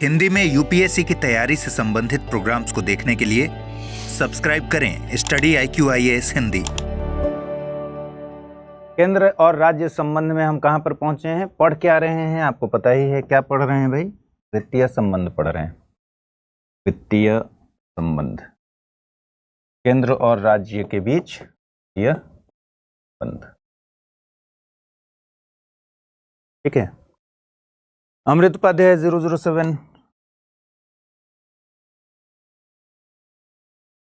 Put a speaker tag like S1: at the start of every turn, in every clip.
S1: हिंदी में यूपीएससी की तैयारी से संबंधित प्रोग्राम्स को देखने के लिए सब्सक्राइब करें स्टडी IQIAS हिंदी।
S2: केंद्र और राज्य संबंध में हम कहां पर पहुंचे हैं, पढ़ क्या रहे हैं, आपको पता ही है। क्या पढ़ रहे हैं भाई? वित्तीय संबंध पढ़ रहे हैं। वित्तीय संबंध, केंद्र और राज्य के बीच वित्तीय संबंध। ठीक है। अमृत उपाध्याय 007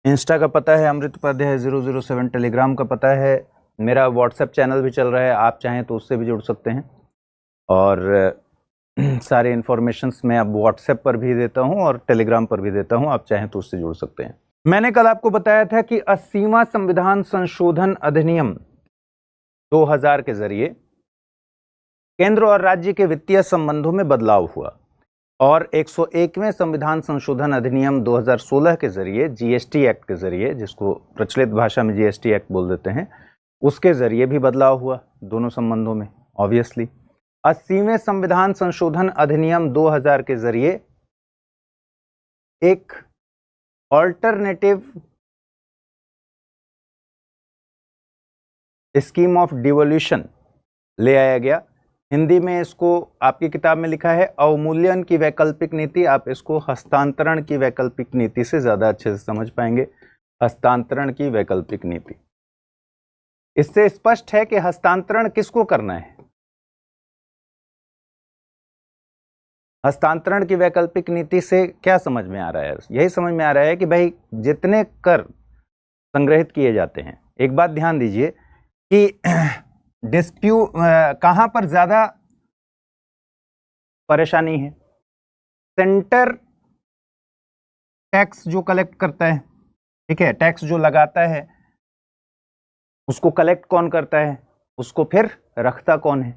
S2: इंस्टा का पता है, अमृत उपाध्याय 007 टेलीग्राम का पता है। मेरा व्हाट्सएप चैनल भी चल रहा है, आप चाहें तो उससे भी जुड़ सकते हैं। और सारे इन्फॉर्मेशंस मैं अब व्हाट्सएप पर भी देता हूं और टेलीग्राम पर भी देता हूं, आप चाहें तो उससे जुड़ सकते हैं। मैंने कल आपको बताया था कि 80वां संविधान संशोधन अधिनियम 2000 के जरिए केंद्र और राज्य के वित्तीय संबंधों में बदलाव हुआ और 101वें संविधान संशोधन अधिनियम 2016 के जरिए, जीएसटी एक्ट के जरिए, जिसको प्रचलित भाषा में जीएसटी एक्ट बोल देते हैं, उसके जरिए भी बदलाव हुआ दोनों संबंधों में। ऑब्वियसली 80वें संविधान संशोधन अधिनियम 2000 के जरिए एक ऑल्टरनेटिव स्कीम ऑफ डिवोल्यूशन ले आया गया। हिंदी में इसको आपकी किताब में लिखा है अवमूल्यन की वैकल्पिक नीति, आप इसको हस्तांतरण की वैकल्पिक नीति से ज्यादा अच्छे से समझ पाएंगे। हस्तांतरण की वैकल्पिक नीति, इससे स्पष्ट है कि हस्तांतरण किसको करना है। हस्तांतरण की वैकल्पिक नीति से क्या समझ में आ रहा है? यही समझ में आ रहा है कि भाई जितने कर संग्रहित किए जाते हैं, एक बात ध्यान दीजिए कि डिस्प्यूट कहां पर ज्यादा परेशानी है। सेंटर टैक्स जो कलेक्ट करता है, ठीक है, टैक्स जो लगाता है, उसको कलेक्ट कौन करता है, उसको फिर रखता कौन है।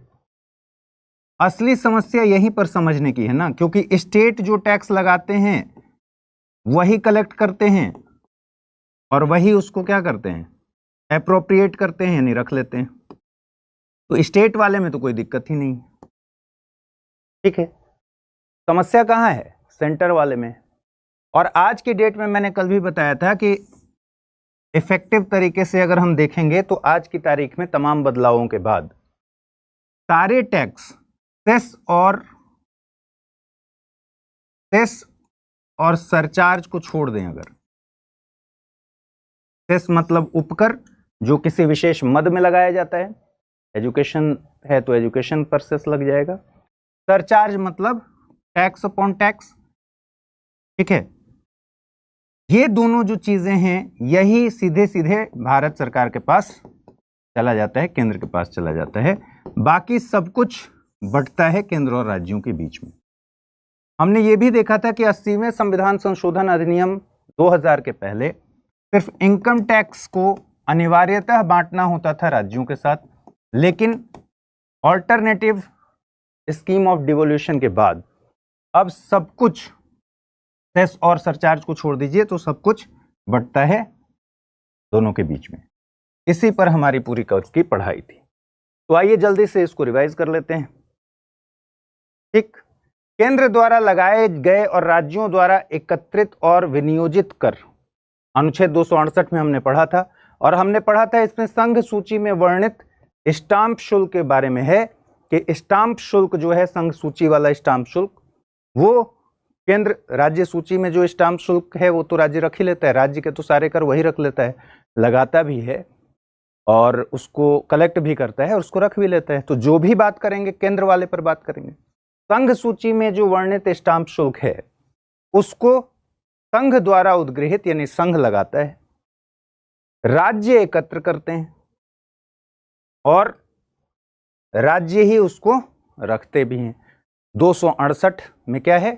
S2: असली समस्या यहीं पर समझने की है ना, क्योंकि स्टेट जो टैक्स लगाते हैं वही कलेक्ट करते हैं और वही उसको क्या करते हैं, एप्रोप्रिएट करते हैं, यानी रख लेते हैं। तो स्टेट वाले में तो कोई दिक्कत ही नहीं, ठीक है। समस्या कहां है? सेंटर वाले में। और आज की डेट में मैंने कल भी बताया था कि इफेक्टिव तरीके से अगर हम देखेंगे तो आज की तारीख में तमाम बदलावों के बाद सारे टैक्स, सेस और सरचार्ज को छोड़ दें। अगर सेस मतलब उपकर, जो किसी विशेष मद में लगाया जाता है, एजुकेशन है तो एजुकेशन पर सेस लग जाएगा। सरचार्ज मतलब टैक्स अपॉन टैक्स, ठीक है। ये दोनों जो चीजें हैं, यही सीधे सीधे भारत सरकार के पास चला जाता है, केंद्र के पास चला जाता है। बाकी सब कुछ बंटता है केंद्र और राज्यों के बीच में। हमने ये भी देखा था कि 80वें संविधान संशोधन अधिनियम 2000 के पहले सिर्फ इनकम टैक्स को अनिवार्यतः बांटना होता था राज्यों के साथ, लेकिन ऑल्टरनेटिव स्कीम ऑफ डिवोल्यूशन के बाद अब सब कुछ, सेस और सरचार्ज को छोड़ दीजिए, तो सब कुछ बंटता है दोनों के बीच में। इसी पर हमारी पूरी कोर्स की पढ़ाई थी। तो आइए जल्दी से इसको रिवाइज कर लेते हैं। ठीक, केंद्र द्वारा लगाए गए और राज्यों द्वारा एकत्रित और विनियोजित कर, अनुच्छेद 268 में हमने पढ़ा था। और हमने पढ़ा था इसमें संघ सूची में वर्णित स्टाम्प शुल्क के बारे में है कि स्टाम्प शुल्क जो है, संघ सूची वाला स्टाम्प शुल्क, वो केंद्र राज्य सूची में जो स्टाम्प शुल्क है वो तो राज्य रख ही लेता है, राज्य के तो सारे कर वही रख लेता है, लगाता भी है और उसको कलेक्ट भी करता है और उसको रख भी लेता है। तो जो भी बात करेंगे केंद्र वाले पर बात करेंगे। संघ सूची में जो वर्णित स्टाम्प शुल्क है उसको संघ द्वारा उद्गृहित, यानी संघ लगाता है, राज्य एकत्र करते हैं और राज्य ही उसको रखते भी हैं। 268 में क्या है?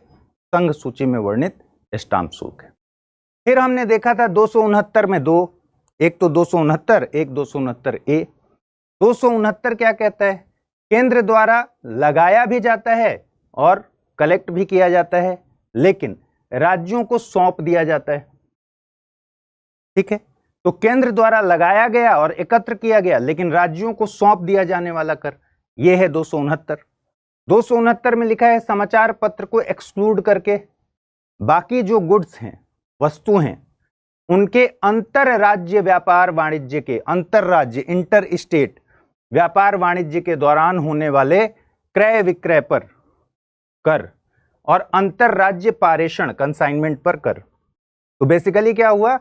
S2: संघ सूची में वर्णित स्टाम्प शुल्क है। फिर हमने देखा था 269 में दो, एक तो 269, एक 269A। 269 क्या कहता है? केंद्र द्वारा लगाया भी जाता है और कलेक्ट भी किया जाता है, लेकिन राज्यों को सौंप दिया जाता है, ठीक है। तो केंद्र द्वारा लगाया गया और एकत्र किया गया, लेकिन राज्यों को सौंप दिया जाने वाला कर, यह है 269। 269 में लिखा है समाचार पत्र को एक्सक्लूड करके बाकी जो गुड्स हैं, वस्तु हैं, उनके अंतर राज्य व्यापार वाणिज्य के, अंतर राज्य इंटर स्टेट व्यापार वाणिज्य के दौरान होने वाले क्रय विक्रय पर कर और अंतर राज्य पारेषण कंसाइनमेंट पर कर। तो बेसिकली क्या हुआ,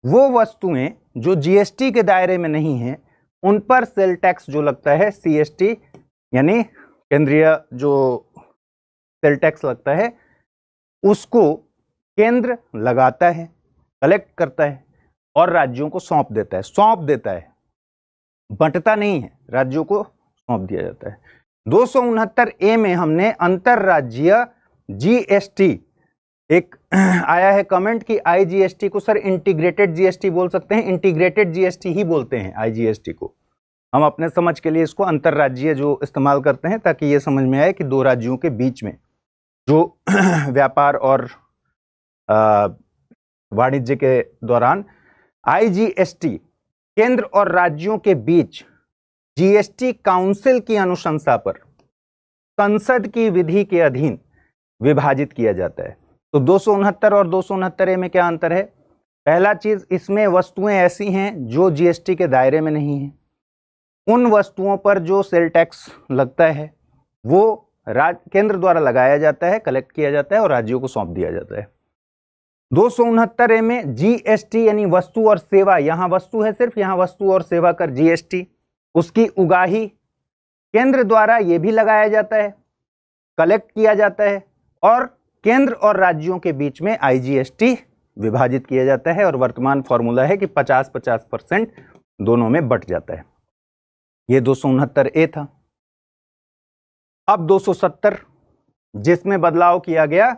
S2: वो वस्तुएं जो जीएसटी के दायरे में नहीं है उन पर सेल टैक्स जो लगता है सीएसटी यानी केंद्रीय जो सेल टैक्स लगता है उसको केंद्र लगाता है, कलेक्ट करता है और राज्यों को सौंप देता है, बंटता नहीं है, राज्यों को सौंप दिया जाता है। 269A में हमने अंतरराज्यीय जीएसटी, एक आया है कमेंट कि आईजीएसटी को सर इंटीग्रेटेड जीएसटी बोल सकते हैं, इंटीग्रेटेड जीएसटी ही बोलते हैं आईजीएसटी को। हम अपने समझ के लिए इसको अंतरराज्यीय जो इस्तेमाल करते हैं ताकि ये समझ में आए कि दो राज्यों के बीच में जो व्यापार और वाणिज्य के दौरान आईजीएसटी केंद्र और राज्यों के बीच जीएसटी काउंसिल की अनुशंसा पर संसद की विधि के अधीन विभाजित किया जाता है। तो 269 और 269A में क्या अंतर है? पहला चीज, इसमें वस्तुएं ऐसी हैं जो जीएसटी के दायरे में नहीं है, उन वस्तुओं पर जो सेल टैक्स लगता है वो केंद्र द्वारा लगाया जाता है, कलेक्ट किया जाता है और राज्यों को सौंप दिया जाता है। 269A में जीएसटी यानी वस्तु और सेवा, यहां वस्तु है सिर्फ, यहां वस्तु और सेवा कर जीएसटी, उसकी उगाही केंद्र द्वारा यह भी लगाया जाता है, कलेक्ट किया जाता है और केंद्र और राज्यों के बीच में आईजीएसटी विभाजित किया जाता है और वर्तमान फॉर्मूला है कि 50-50% दोनों में बट जाता है। ये 269A था। अब 270 जिसमें बदलाव किया गया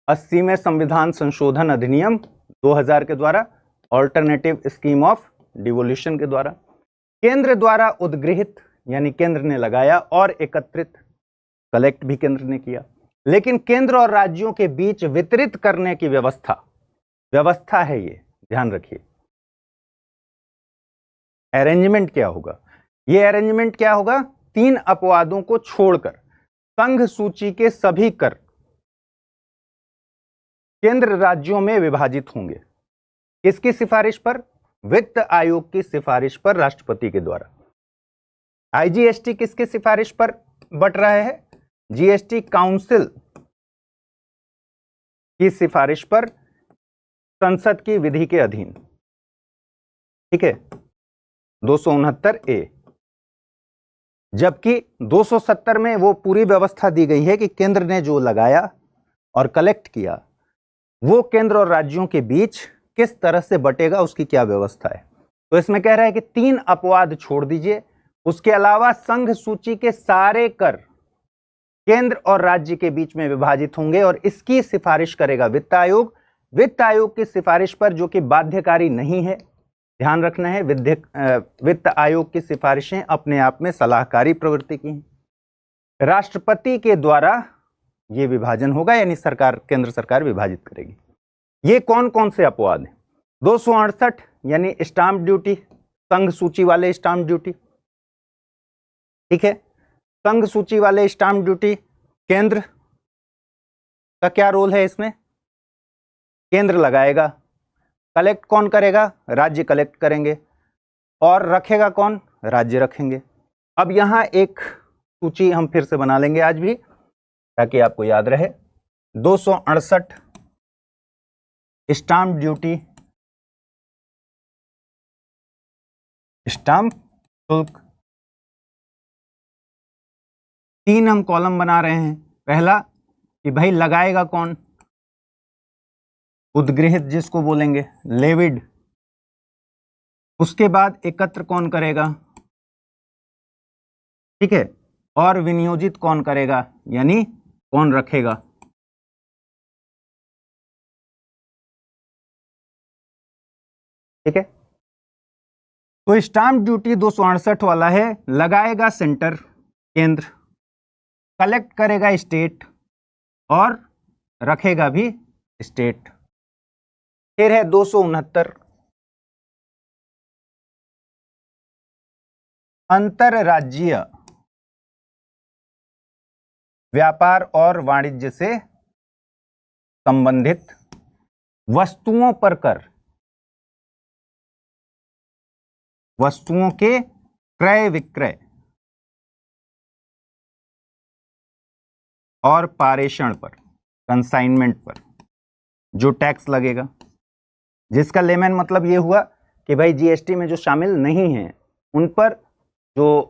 S2: 80वें संविधान संशोधन अधिनियम 2000 के द्वारा, ऑल्टरनेटिव स्कीम ऑफ डिवोल्यूशन के द्वारा, केंद्र द्वारा उद्गृहित यानी केंद्र ने लगाया और एकत्रित, कलेक्ट भी केंद्र ने किया, लेकिन केंद्र और राज्यों के बीच वितरित करने की व्यवस्था है, ये ध्यान रखिए। अरेंजमेंट क्या होगा? ये अरेंजमेंट क्या होगा? 3 अपवादों को छोड़कर संघ सूची के सभी कर केंद्र राज्यों में विभाजित होंगे। किसकी सिफारिश पर? वित्त आयोग की सिफारिश पर राष्ट्रपति के द्वारा। आईजीएसटी किसकी सिफारिश पर बट रहा है? जीएसटी काउंसिल की सिफारिश पर संसद की विधि के अधीन। ठीक है, 269A। जबकि 270 में वो पूरी व्यवस्था दी गई है कि केंद्र ने जो लगाया और कलेक्ट किया वो केंद्र और राज्यों के बीच किस तरह से बटेगा, उसकी क्या व्यवस्था है। तो इसमें कह रहा है कि 3 अपवाद छोड़ दीजिए, उसके अलावा संघ सूची के सारे कर केंद्र और राज्य के बीच में विभाजित होंगे और इसकी सिफारिश करेगा वित्त आयोग। वित्त आयोग की सिफारिश पर, जो कि बाध्यकारी नहीं है, ध्यान रखना है, वित्त आयोग की सिफारिशें अपने आप में सलाहकारी प्रवृत्ति की हैं। राष्ट्रपति के द्वारा यह विभाजन होगा, यानी सरकार, केंद्र सरकार विभाजित करेगी। ये कौन कौन से अपवाद हैं? 268 यानी स्टाम्प ड्यूटी, संघ सूची वाले स्टाम्प ड्यूटी। ठीक है, संघ सूची वाले स्टाम्प ड्यूटी, केंद्र का क्या रोल है इसमें? केंद्र लगाएगा, कलेक्ट कौन करेगा? राज्य कलेक्ट करेंगे और रखेगा कौन? राज्य रखेंगे। अब यहां एक सूची हम फिर से बना लेंगे आज भी ताकि आपको याद रहे। 268 स्टाम्प ड्यूटी, स्टाम्प शुल्क। 3 हम कॉलम बना रहे हैं। पहला कि भाई लगाएगा कौन? उद्गृहित जिसको बोलेंगे, लेविड। उसके बाद एकत्र कौन करेगा? ठीक है, और विनियोजित कौन करेगा, यानी कौन रखेगा। ठीक है, तो स्टाम्प ड्यूटी 268 वाला है, लगाएगा सेंटर, केंद्र, कलेक्ट करेगा स्टेट और रखेगा भी स्टेट। फिर है 269 अंतरराज्यीय व्यापार और वाणिज्य से संबंधित वस्तुओं पर कर, वस्तुओं के क्रय विक्रय और पारेषण पर, कंसाइनमेंट पर जो टैक्स लगेगा, जिसका लेमन मतलब ये हुआ कि भाई जीएसटी में जो शामिल नहीं हैं उन पर जो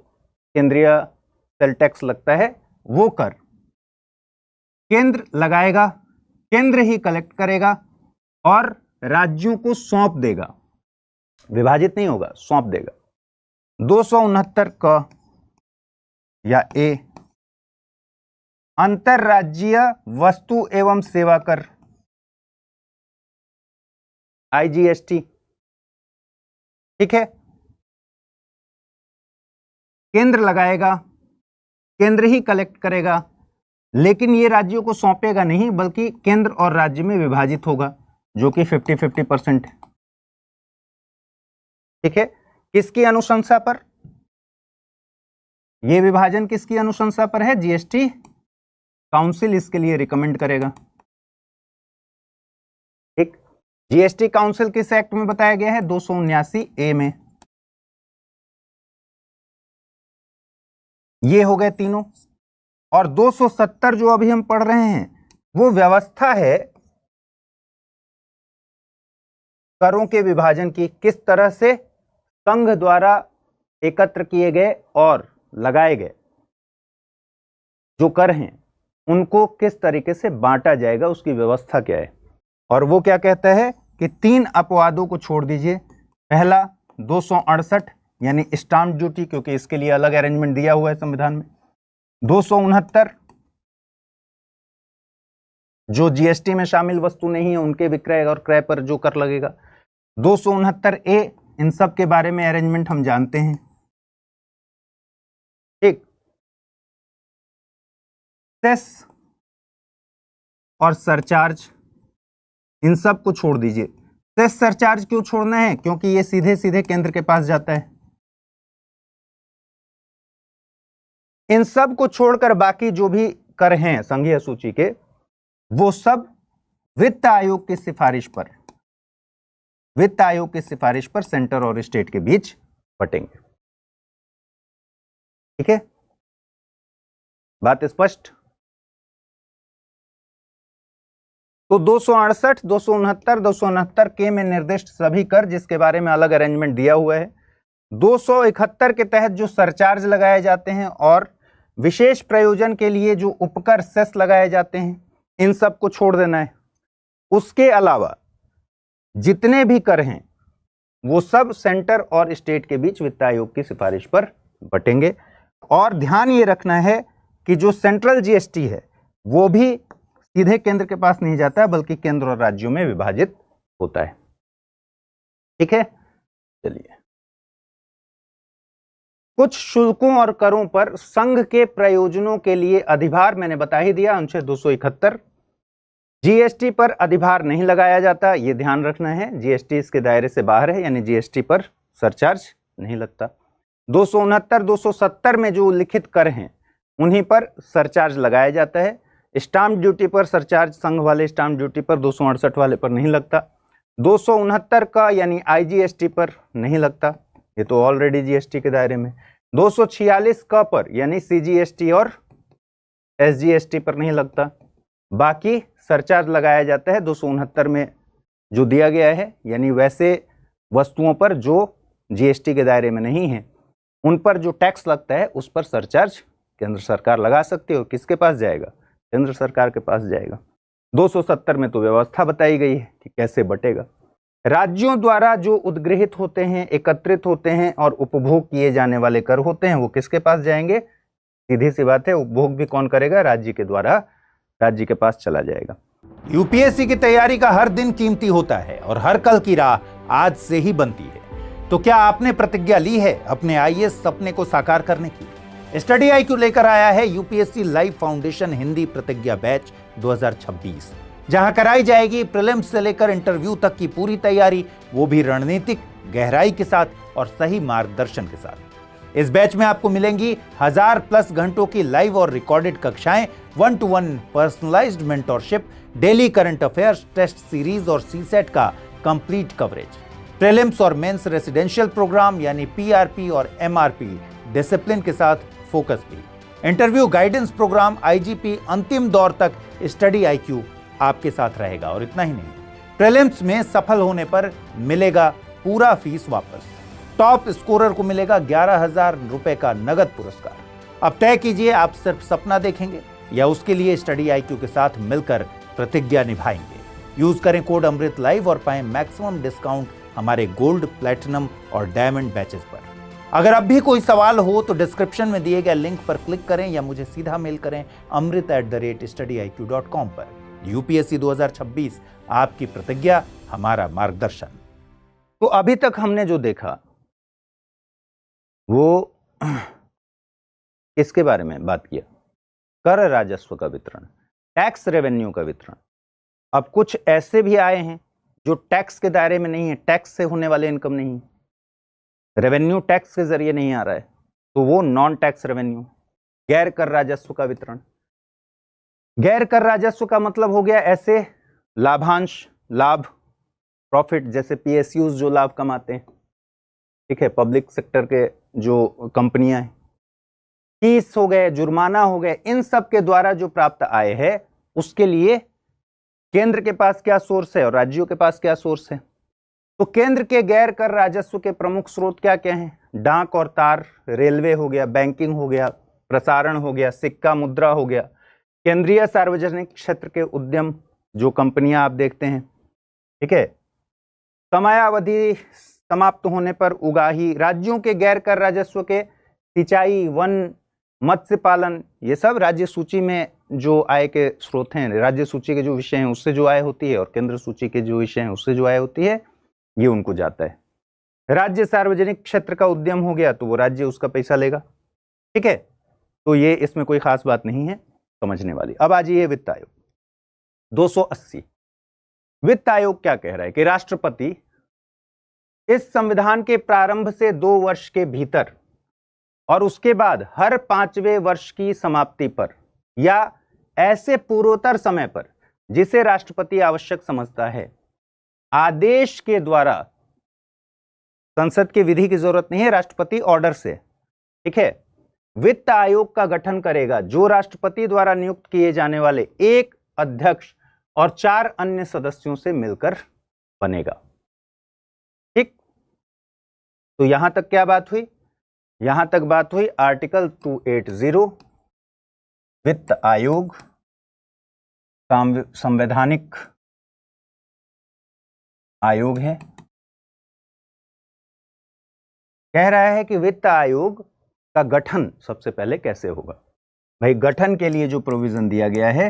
S2: केंद्रीय सेल टैक्स लगता है वो कर केंद्र लगाएगा, केंद्र ही कलेक्ट करेगा और राज्यों को सौंप देगा, विभाजित नहीं होगा, सौंप देगा। 269 क या ए, अंतरराज्यीय वस्तु एवं सेवा कर, आईजीएसटी, ठीक है, केंद्र लगाएगा, केंद्र ही कलेक्ट करेगा, लेकिन ये राज्यों को सौंपेगा नहीं बल्कि केंद्र और राज्य में विभाजित होगा, जो कि 50-50% है, ठीक है। किसकी अनुशंसा पर? यह विभाजन किसकी अनुशंसा पर है? जीएसटी काउंसिल इसके लिए रिकमेंड करेगा, ठीक। जीएसटी काउंसिल किस एक्ट में बताया गया है? 279 ए में। ये हो गए तीनों। और 270 जो अभी हम पढ़ रहे हैं वो व्यवस्था है करों के विभाजन की, किस तरह से संघ द्वारा एकत्र किए गए और लगाए गए जो कर हैं उनको किस तरीके से बांटा जाएगा, उसकी व्यवस्था क्या है। और वो क्या कहता है कि 3 अपवादों को छोड़ दीजिए। पहला 268 यानी स्टाम्प ड्यूटी, क्योंकि इसके लिए अलग अरेंजमेंट दिया हुआ है संविधान में। 269 जो जीएसटी में शामिल वस्तु नहीं है उनके विक्रय और क्रय पर जो कर लगेगा। 269 ए, इन सब के बारे में अरेंजमेंट हम जानते हैं, ठीक। सेस और सरचार्ज, इन सब को छोड़ दीजिए। सेस सरचार्ज क्यों छोड़ना है? क्योंकि ये सीधे सीधे केंद्र के पास जाता है। इन सब को छोड़कर बाकी जो भी कर हैं संघीय सूची के, वो सब वित्त आयोग की सिफारिश पर, वित्त आयोग की सिफारिश पर सेंटर और स्टेट के बीच बटेंगे, ठीक है। बात स्पष्ट? तो 268, 269, 269 के में निर्दिष्ट सभी कर जिसके बारे में अलग अरेंजमेंट दिया हुआ है। 271 के तहत जो सरचार्ज लगाए जाते हैं और विशेष प्रयोजन के लिए जो उपकर सेस लगाए जाते हैं, इन सब को छोड़ देना है। उसके अलावा जितने भी कर हैं वो सब सेंटर और स्टेट के बीच वित्त आयोग की सिफारिश पर बटेंगे। और ध्यान ये रखना है कि जो सेंट्रल जीएसटी है वो भी सीधे केंद्र के पास नहीं जाता है बल्कि केंद्र और राज्यों में विभाजित होता है, ठीक है। चलिए, कुछ शुल्कों और करों पर संघ के प्रयोजनों के लिए अधिभार मैंने बता ही दिया, अनुच्छेद 271। जीएसटी पर अधिभार नहीं लगाया जाता, यह ध्यान रखना है। जीएसटी इसके दायरे से बाहर है, यानी जीएसटी पर सरचार्ज नहीं लगता। 269, 270 में जो उल्लिखित कर हैं उन्हीं पर सरचार्ज लगाया जाता है। स्टाम्प ड्यूटी पर सरचार्ज संघ वाले स्टाम्प ड्यूटी पर, 268 वाले पर नहीं लगता। 269 का यानी आईजीएसटी पर नहीं लगता, ये तो ऑलरेडी जीएसटी के दायरे में। 246 का पर यानी सीजीएसटी और एसजीएसटी पर नहीं लगता। बाकी सरचार्ज लगाया जाता है 269 में जो दिया गया है, यानी वैसे वस्तुओं पर जो जीएसटी के दायरे में नहीं है उन पर जो टैक्स लगता है उस पर सरचार्ज केंद्र सरकार लगा सकती है। और किसके पास जाएगा? केंद्र सरकार के पास जाएगा। 270 में तो व्यवस्था बताई गई है कि कैसे बटेगा। राज्यों द्वारा जो उद्गृहित होते हैं, एकत्रित होते हैं और उपभोग किए जाने वाले कर होते हैं वो किसके पास जाएंगे? सीधी सी बात है, उपभोग भी कौन करेगा? राज्य के द्वारा राज्य के पास चला जाएगा। यूपीएससी की तैयारी का हर दिन कीमती होता है और हर कल की राह आज से ही बनती है। तो क्या आपने प्रतिज्ञा ली है अपने आईएएस सपने को साकार करने की? स्टडी IQ लेकर आया है यूपीएससी लाइव फाउंडेशन हिंदी प्रतिज्ञा बैच 2026, जहां कराई जाएगी प्रीलिम्स से लेकर इंटरव्यू तक की पूरी तैयारी, वो भी रणनीतिक गहराई के साथ और सही मार्गदर्शन के साथ।
S1: इस बैच में आपको मिलेंगी 1000+ घंटों की लाइव और रिकॉर्डेड कक्षाएं, 1-to-1 personalised mentorship, daily current affairs, test series और सीसेट का कंप्लीट कवरेज, प्रीलिम्स और मेंस रेसिडेंशियल प्रोग्राम यानी पीआरपी और एमआरपी डिसिप्लिन के साथ फोकस भी, इंटरव्यू गाइडेंस प्रोग्राम, आईजीपी, अंतिम दौर तक स्टडी आईक्यू आपके साथ रहेगा। और इतना ही नहीं, प्रीलिम्स में सफल होने पर मिलेगा पूरा फीस वापस। टॉप स्कोरर को मिलेगा 11,000 रुपए का नगद पुरस्कार। अब तय कीजिए, आप सिर्फ सपना देखेंगे या उसके लिए स्टडी आईक्यू के साथ मिलकर प्रतिज्ञा निभाएंगे। यूज करें कोड अमृत लाइव और पाएं मैक्सिमम डिस्काउंट हमारे गोल्ड, प्लैटिनम और डायमंड बैचेस पर। अगर अब भी कोई सवाल हो तो डिस्क्रिप्शन में दिए गए लिंक पर क्लिक करें या मुझे सीधा मेल करें amrit@studyiq.com पर। यूपीएससी 2026, आपकी प्रतिज्ञा, हमारा मार्गदर्शन।
S2: तो अभी तक हमने जो देखा वो किसके बारे में बात किया? कर राजस्व का वितरण, टैक्स रेवेन्यू का वितरण। अब कुछ ऐसे भी आए हैं जो टैक्स के दायरे में नहीं है, टैक्स से होने वाले इनकम नहीं है, रेवेन्यू टैक्स के जरिए नहीं आ रहा है, तो वो नॉन टैक्स रेवेन्यू, गैर कर राजस्व का वितरण। गैर कर राजस्व का मतलब हो गया ऐसे लाभांश, लाभ, प्रॉफिट, जैसे पीएसयूज जो लाभ कमाते हैं, ठीक है, पब्लिक सेक्टर के जो कंपनियां हैं, फीस हो गए, जुर्माना हो गए, इन सब के द्वारा जो प्राप्त आय है उसके लिए केंद्र के पास क्या सोर्स है और राज्यों के पास क्या सोर्स है। तो केंद्र के गैर कर राजस्व के प्रमुख स्रोत क्या क्या हैं? डाक और तार, रेलवे हो गया, बैंकिंग हो गया, प्रसारण हो गया, सिक्का मुद्रा हो गया, केंद्रीय सार्वजनिक क्षेत्र के उद्यम जो कंपनियां आप देखते हैं, ठीक है, समयावधि समाप्त होने पर उगाही, राज्यों के गैर कर राजस्व के सिंचाई, वन, मत्स्य पालन, ये सब राज्य सूची में जो आय के स्रोत हैं, राज्य सूची के जो विषय हैं उससे जो आय होती है और केंद्र सूची के जो विषय हैं उससे जो आय होती है, ये उनको जाता है। राज्य सार्वजनिक क्षेत्र का उद्यम हो गया तो वो राज्य उसका पैसा लेगा, ठीक है। तो ये इसमें कोई खास बात नहीं है समझने वाली। अब आ जाइए वित्त आयोग 280। वित्त आयोग क्या कह रहा है कि राष्ट्रपति इस संविधान के प्रारंभ से 2 वर्ष के भीतर और उसके बाद हर 5वें वर्ष की समाप्ति पर या ऐसे पूर्वोत्तर समय पर जिसे राष्ट्रपति आवश्यक समझता है, आदेश के द्वारा, संसद की विधि की जरूरत नहीं है, राष्ट्रपति ऑर्डर से, ठीक है, वित्त आयोग का गठन करेगा जो राष्ट्रपति द्वारा नियुक्त किए जाने वाले एक अध्यक्ष और 4 अन्य सदस्यों से मिलकर बनेगा। ठीक, तो यहां तक क्या बात हुई? यहां तक बात हुई आर्टिकल 280, वित्त आयोग संवैधानिक आयोग है। कह रहा है कि वित्त आयोग का गठन सबसे पहले कैसे होगा। भाई गठन के लिए जो प्रोविजन दिया गया है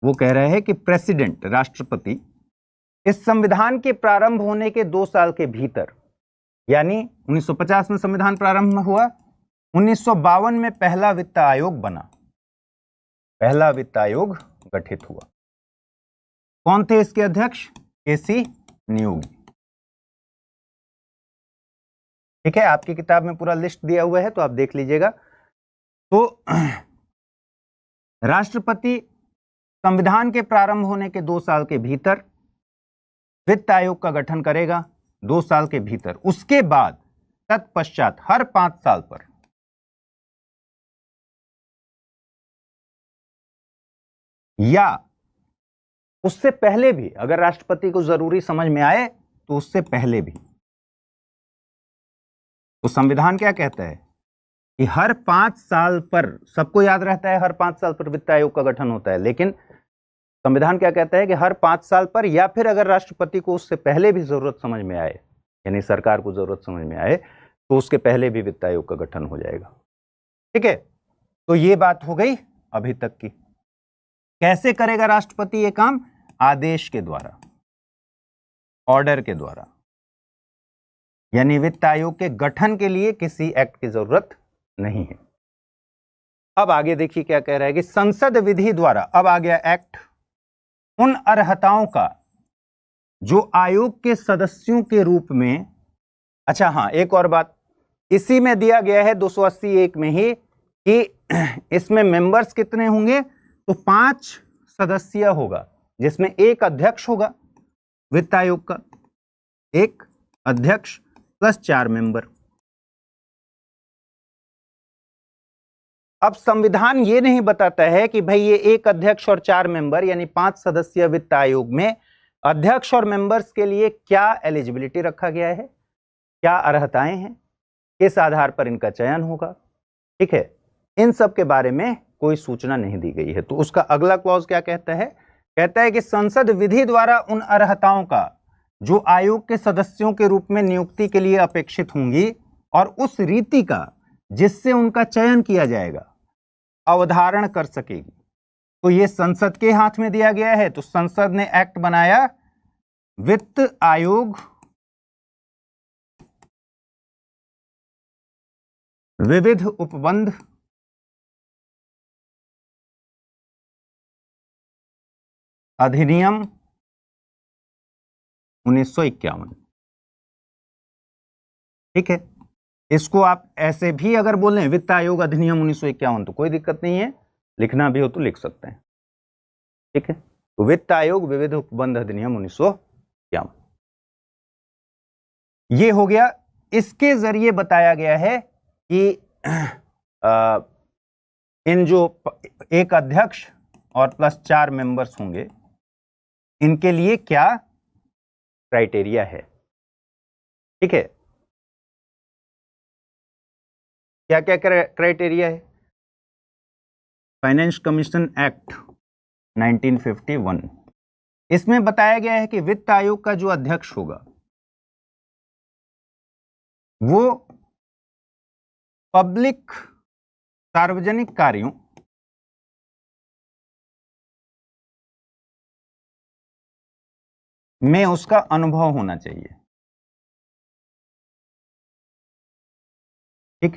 S2: वो कह रहा है कि प्रेसिडेंट, राष्ट्रपति, इस संविधान के प्रारंभ होने के 2 साल के भीतर, यानी 1950 में संविधान प्रारंभ हुआ, 1952 में पहला वित्त आयोग बना, पहला वित्त आयोग गठित हुआ। कौन थे इसके अध्यक्ष? केसी नियोगी। ठीक है, आपकी किताब में पूरा लिस्ट दिया हुआ है तो आप देख लीजिएगा। तो राष्ट्रपति संविधान के प्रारंभ होने के 2 साल के भीतर वित्त आयोग का गठन करेगा, 2 साल के भीतर। उसके बाद तत्पश्चात हर 5 साल पर या उससे पहले भी, अगर राष्ट्रपति को जरूरी समझ में आए तो उससे पहले भी। तो संविधान क्या कहता है कि हर 5 साल पर, सबको याद रहता है हर 5 साल पर वित्त आयोग का गठन होता है, लेकिन संविधान क्या कहता है कि हर 5 साल पर या फिर अगर राष्ट्रपति को उससे पहले भी जरूरत समझ में आए, यानी सरकार को जरूरत समझ में आए, तो उसके पहले भी वित्त आयोग का गठन हो जाएगा। ठीक है, तो ये बात हो गई अभी तक की। कैसे करेगा राष्ट्रपति ये काम? आदेश के द्वारा, ऑर्डर के द्वारा, यानी वित्त आयोग के गठन के लिए किसी एक्ट की जरूरत नहीं है। अब आगे देखिए क्या कह रहा है कि संसद विधि द्वारा, अब आ गया एक्ट, उन अर्हताओं का जो आयोग के सदस्यों के रूप में। अच्छा हाँ, एक और बात, इसी में दिया गया है 280(1) में ही कि इसमें मेंबर्स कितने होंगे, तो 5 सदस्य होगा, जिसमें एक अध्यक्ष होगा वित्त आयोग का, एक अध्यक्ष प्लस 4 मेंबर। अब संविधान ये नहीं बताता है कि भाई ये एक अध्यक्ष और 4 मेंबर यानी 5 सदस्यीय वित्त आयोग में अध्यक्ष और मेंबर्स के लिए क्या एलिजिबिलिटी रखा गया है, क्या अर्हताएं हैं, किस आधार पर इनका चयन होगा। ठीक है, इन सब के बारे में कोई सूचना नहीं दी गई है। तो उसका अगला क्लॉज क्या कहता है, कहता है कि संसद विधि द्वारा उन अर्हताओं का जो आयोग के सदस्यों के रूप में नियुक्ति के लिए अपेक्षित होंगी और उस रीति का जिससे उनका चयन किया जाएगा अवधारण कर सकेगी। तो ये संसद के हाथ में दिया गया है। तो संसद ने एक्ट बनाया वित्त आयोग विविध उपबंध अधिनियम 1951। ठीक है, इसको आप ऐसे भी अगर बोलें वित्त आयोग अधिनियम 1951 तो कोई दिक्कत नहीं है, लिखना भी हो तो लिख सकते हैं। ठीक है, तो वित्त आयोग विविध उपबंध अधिनियम 1951 ये हो गया। इसके जरिए बताया गया है कि इन जो एक अध्यक्ष और प्लस 4 मेंबर्स होंगे इनके लिए क्या क्राइटेरिया है। ठीक है, क्या क्या क्राइटेरिया है। फाइनेंस कमीशन एक्ट 1951, इसमें बताया गया है कि वित्त आयोग का जो अध्यक्ष होगा वो पब्लिक सार्वजनिक कार्यों में उसका अनुभव होना चाहिए। ठीक,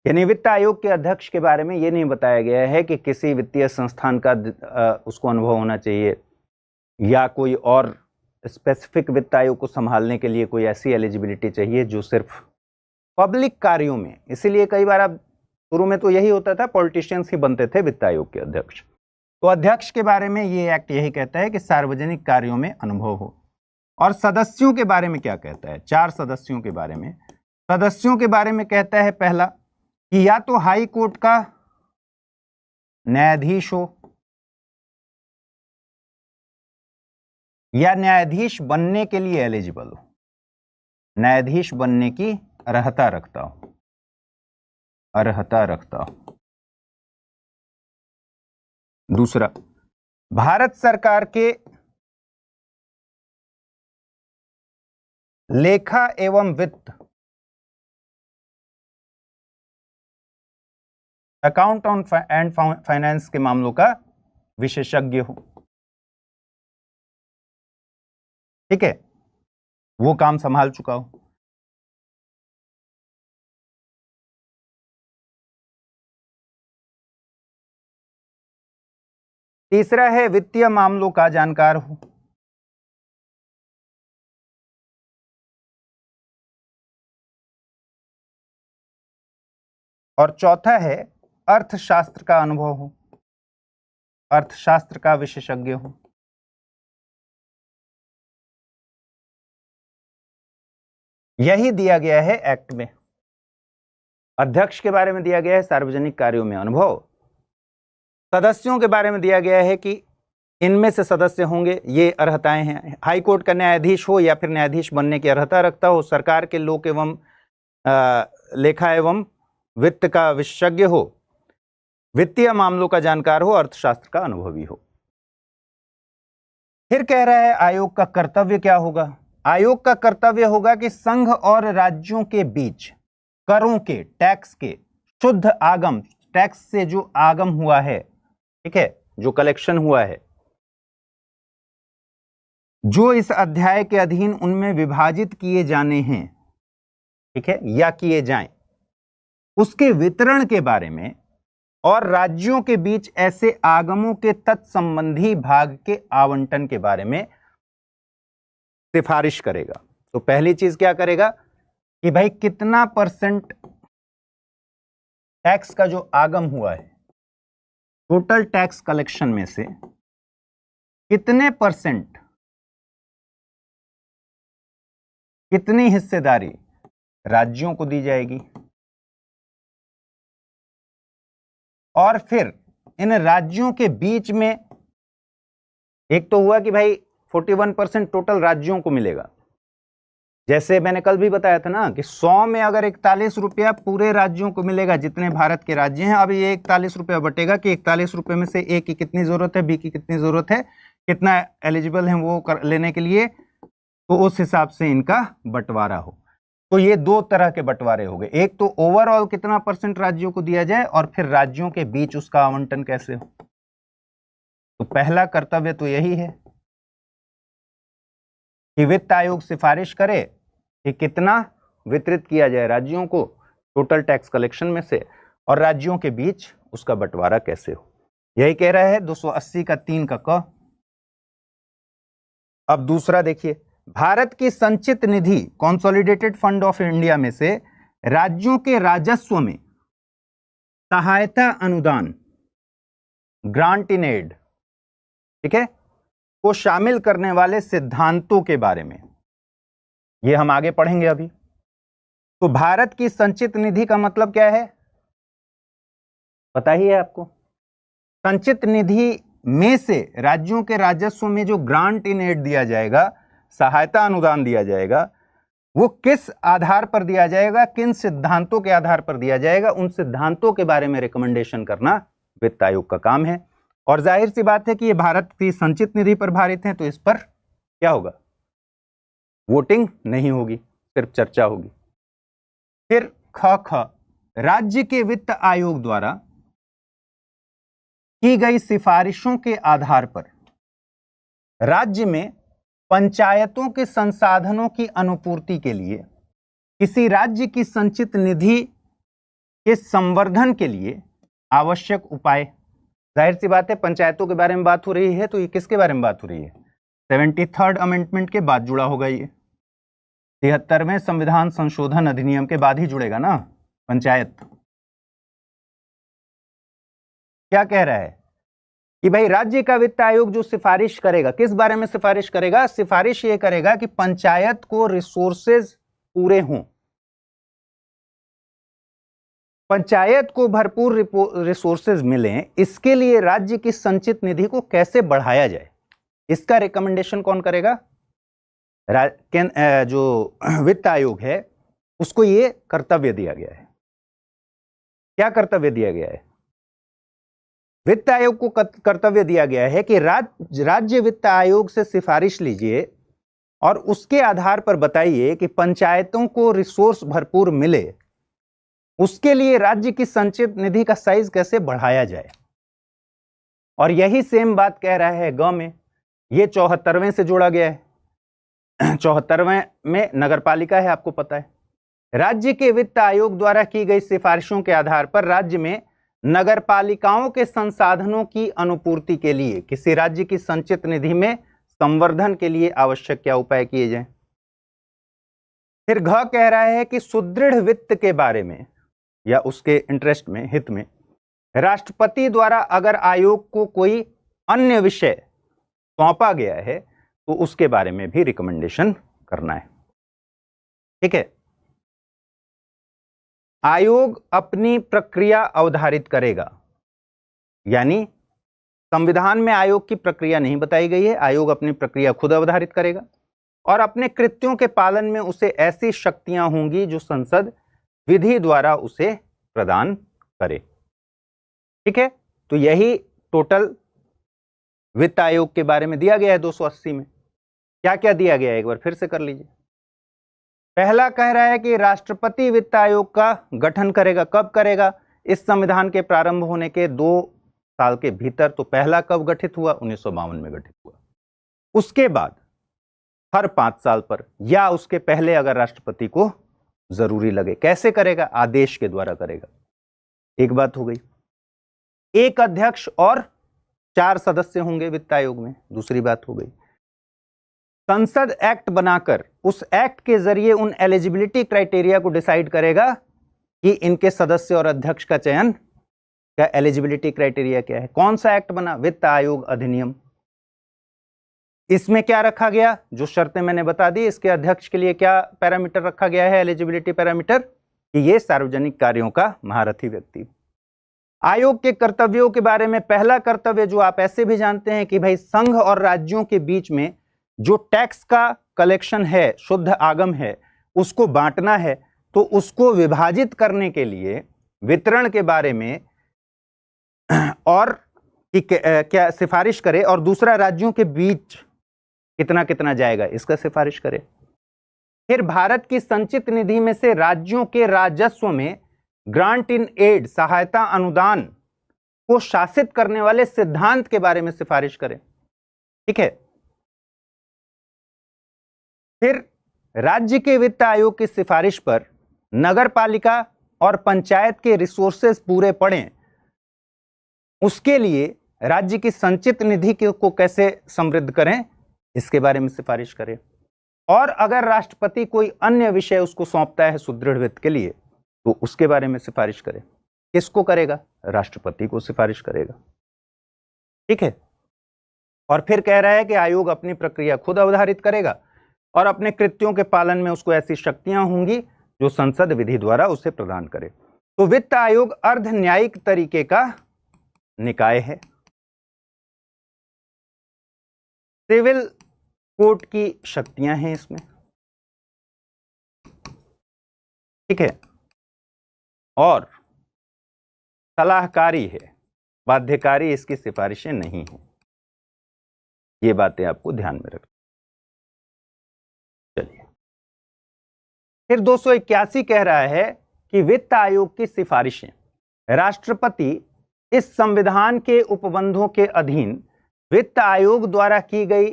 S2: यानी वित्त आयोग के अध्यक्ष के बारे में यह नहीं बताया गया है कि किसी वित्तीय संस्थान का उसको अनुभव होना चाहिए या कोई और स्पेसिफिक वित्त आयोग को संभालने के लिए कोई ऐसी एलिजिबिलिटी चाहिए जो सिर्फ पब्लिक कार्यों में। इसीलिए कई बार अब शुरू में तो यही होता था, पॉलिटिशियंस ही बनते थे वित्त आयोग के अध्यक्ष। तो अध्यक्ष के बारे में ये एक्ट यही कहता है कि सार्वजनिक कार्यों में अनुभव हो। और सदस्यों के बारे में क्या कहता है, 4 सदस्यों के बारे में। सदस्यों के बारे में कहता है पहला कि या तो हाई कोर्ट का न्यायाधीश हो या न्यायाधीश बनने के लिए एलिजिबल हो, न्यायाधीश बनने की अर्हता रखता हो, अर्हता रखता हो। दूसरा, भारत सरकार के लेखा एवं वित्त अकाउंट एंड फाइनेंस के मामलों का विशेषज्ञ हो। ठीक है, वो काम संभाल चुका हो। तीसरा है वित्तीय मामलों का जानकार हो। और चौथा है अर्थशास्त्र का अनुभव हो, अर्थशास्त्र का विशेषज्ञ हो। यही दिया गया है एक्ट में। अध्यक्ष के बारे में दिया गया है सार्वजनिक कार्यों में अनुभव, सदस्यों के बारे में दिया गया है कि इनमें से सदस्य होंगे, ये अर्हताएं हैं। हाई कोर्ट का न्यायाधीश हो या फिर न्यायाधीश बनने की अर्हता रखता हो, सरकार के लोक एवं लेखा एवं वित्त का विशेषज्ञ हो, वित्तीय मामलों का जानकार हो, अर्थशास्त्र का अनुभवी हो। फिर कह रहा है आयोग का कर्तव्य क्या होगा। आयोग का कर्तव्य होगा कि संघ और राज्यों के बीच करों के, टैक्स के शुद्ध आगम, टैक्स से जो आगम हुआ है, ठीक है, जो कलेक्शन हुआ है, जो इस अध्याय के अधीन उनमें विभाजित किए जाने हैं, ठीक है, या किए जाएं, उसके वितरण के बारे में और राज्यों के बीच ऐसे आगमों के तत्संबंधी भाग के आवंटन के बारे में सिफारिश करेगा। तो पहली चीज क्या करेगा, कि भाई कितना % टैक्स का जो आगम हुआ है, टोटल टैक्स कलेक्शन में से कितने %, कितनी हिस्सेदारी राज्यों को दी जाएगी, और फिर इन राज्यों के बीच में एक तो हुआ कि भाई 41% टोटल राज्यों को मिलेगा। जैसे मैंने कल भी बताया था ना कि 100 में अगर 41 रुपया पूरे राज्यों को मिलेगा, जितने भारत के राज्य हैं, अब ये 41 रुपया बटेगा कि 41 रुपये में से ए की कितनी जरूरत है, बी की कितनी जरूरत है, कितना एलिजिबल है वो लेने के लिए, तो उस हिसाब से इनका बंटवारा हो। तो ये दो तरह के बंटवारे हो गए, एक तो ओवरऑल कितना % राज्यों को दिया जाए, और फिर राज्यों के बीच उसका आवंटन कैसे हो। तो पहला कर्तव्य तो यही है कि वित्त आयोग सिफारिश करे कि कितना वितरित किया जाए राज्यों को टोटल टैक्स कलेक्शन में से, और राज्यों के बीच उसका बंटवारा कैसे हो। यही कह रहा है 280 का 3 का क। अब दूसरा देखिए, भारत की संचित निधि कंसोलिडेटेड फंड ऑफ इंडिया में से राज्यों के राजस्व में सहायता अनुदान, ग्रांट इन एड, ठीक है, को शामिल करने वाले सिद्धांतों के बारे में ये हम आगे पढ़ेंगे अभी। तो भारत की संचित निधि का मतलब क्या है, पता ही है आपको। संचित निधि में से राज्यों के राजस्व में जो ग्रांट इन एड दिया जाएगा, सहायता अनुदान दिया जाएगा, वो किस आधार पर दिया जाएगा, किन सिद्धांतों के आधार पर दिया जाएगा, उन सिद्धांतों के बारे में रिकमेंडेशन करना वित्त आयोग का काम है। और जाहिर सी बात है कि ये भारत की संचित निधि पर भारित है, तो इस पर क्या होगा, वोटिंग नहीं होगी, सिर्फ चर्चा होगी। फिर ख, राज्य के वित्त आयोग द्वारा की गई सिफारिशों के आधार पर राज्य में पंचायतों के संसाधनों की अनुपूर्ति के लिए किसी राज्य की संचित निधि के संवर्धन के लिए आवश्यक उपाय। जाहिर सी बात है पंचायतों के बारे में बात हो रही है, तो ये किसके बारे में बात हो रही है, 73rd अमेंडमेंट के बाद जुड़ा होगा। ये 73वें संविधान संशोधन अधिनियम के बाद ही जुड़ेगा ना पंचायत। क्या कह रहा है कि भाई राज्य का वित्त आयोग जो सिफारिश करेगा, किस बारे में सिफारिश करेगा, सिफारिश ये करेगा कि पंचायत को रिसोर्सेज पूरे हों, पंचायत को भरपूर रिसोर्सेज मिलें, इसके लिए राज्य की संचित निधि को कैसे बढ़ाया जाए, इसका रिकमेंडेशन कौन करेगा, जो वित्त आयोग है उसको ये कर्तव्य दिया गया है। क्या कर्तव्य दिया गया है, वित्त आयोग को कर्तव्य दिया गया है कि राज्य वित्त आयोग से सिफारिश लीजिए और उसके आधार पर बताइए कि पंचायतों को रिसोर्स भरपूर मिले, उसके लिए राज्य की संचित निधि का साइज कैसे बढ़ाया जाए। और यही सेम बात कह रहा है ग में, ये 74वें से जोड़ा गया है। 74वें में नगरपालिका है, आपको पता है। राज्य के वित्त आयोग द्वारा की गई सिफारिशों के आधार पर राज्य में नगरपालिकाओं के संसाधनों की अनुपूर्ति के लिए किसी राज्य की संचित निधि में संवर्धन के लिए आवश्यक क्या उपाय किए जाएं। फिर घ कह रहा है कि सुदृढ़ वित्त के बारे में या उसके इंटरेस्ट में, हित में, राष्ट्रपति द्वारा अगर आयोग को कोई अन्य विषय सौंपा गया है तो उसके बारे में भी रिकमेंडेशन करना है। ठीक है, आयोग अपनी प्रक्रिया अवधारित करेगा, यानी संविधान में आयोग की प्रक्रिया नहीं बताई गई है, आयोग अपनी प्रक्रिया खुद अवधारित करेगा और अपने कृत्यों के पालन में उसे ऐसी शक्तियां होंगी जो संसद विधि द्वारा उसे प्रदान करे। ठीक है, तो यही टोटल वित्त आयोग के बारे में दिया गया है 280 में। क्या क्या दिया गया है एक बार फिर से कर लीजिए। पहला कह रहा है कि राष्ट्रपति वित्त आयोग का गठन करेगा। कब करेगा, इस संविधान के प्रारंभ होने के 2 साल के भीतर। तो पहला कब गठित हुआ, 1952 में गठित हुआ। उसके बाद हर 5 साल पर या उसके पहले अगर राष्ट्रपति को जरूरी लगे। कैसे करेगा, आदेश के द्वारा करेगा। एक बात हो गई। एक अध्यक्ष और 4 सदस्य होंगे वित्त आयोग में, दूसरी बात हो गई। संसद एक्ट बनाकर उस एक्ट के जरिए उन एलिजिबिलिटी क्राइटेरिया को डिसाइड करेगा कि इनके सदस्य और अध्यक्ष का चयन, क्या एलिजिबिलिटी क्राइटेरिया क्या है। कौन सा एक्ट बना? वित्त आयोग अधिनियम। इसमें क्या रखा गया? जो शर्तें मैंने बता दी। इसके अध्यक्ष के लिए क्या पैरामीटर रखा गया है? एलिजिबिलिटी पैरामीटर कि ये सार्वजनिक कार्यों का महारथी व्यक्ति। आयोग के कर्तव्यों के बारे में पहला कर्तव्य जो आप ऐसे भी जानते हैं कि भाई संघ और राज्यों के बीच में जो टैक्स का कलेक्शन है, शुद्ध आगम है, उसको बांटना है, तो उसको विभाजित करने के लिए वितरण के बारे में और कि क्या सिफारिश करे, और दूसरा राज्यों के बीच कितना कितना जाएगा इसका सिफारिश करे। फिर भारत की संचित निधि में से राज्यों के राजस्व में ग्रांट इन एड, सहायता अनुदान को शासित करने वाले सिद्धांत के बारे में सिफारिश करें। ठीक है। फिर राज्य के वित्त आयोग की सिफारिश पर नगर पालिका और पंचायत के रिसोर्सेज पूरे पड़ें, उसके लिए राज्य की संचित निधि को कैसे समृद्ध करें इसके बारे में सिफारिश करें। और अगर राष्ट्रपति कोई अन्य विषय उसको सौंपता है सुदृढ़ वित्त के लिए, तो उसके बारे में सिफारिश करें। किसको करेगा? राष्ट्रपति को सिफारिश करेगा। ठीक है। और फिर कह रहा है कि आयोग अपनी प्रक्रिया खुद अवधारित करेगा और अपने कृत्यों के पालन में उसको ऐसी शक्तियां होंगी जो संसद विधि द्वारा उसे प्रदान करे। तो वित्त आयोग अर्ध न्यायिक तरीके का निकाय है। सिविल कोर्ट की शक्तियां हैं इसमें। ठीक है। और सलाहकारी है, बाध्यकारी इसकी सिफारिशें नहीं हैं। ये बातें आपको ध्यान में रखना। चलिए, फिर 281 कह रहा है कि वित्त आयोग की सिफारिशें राष्ट्रपति इस संविधान के उपबंधों के अधीन वित्त आयोग द्वारा की गई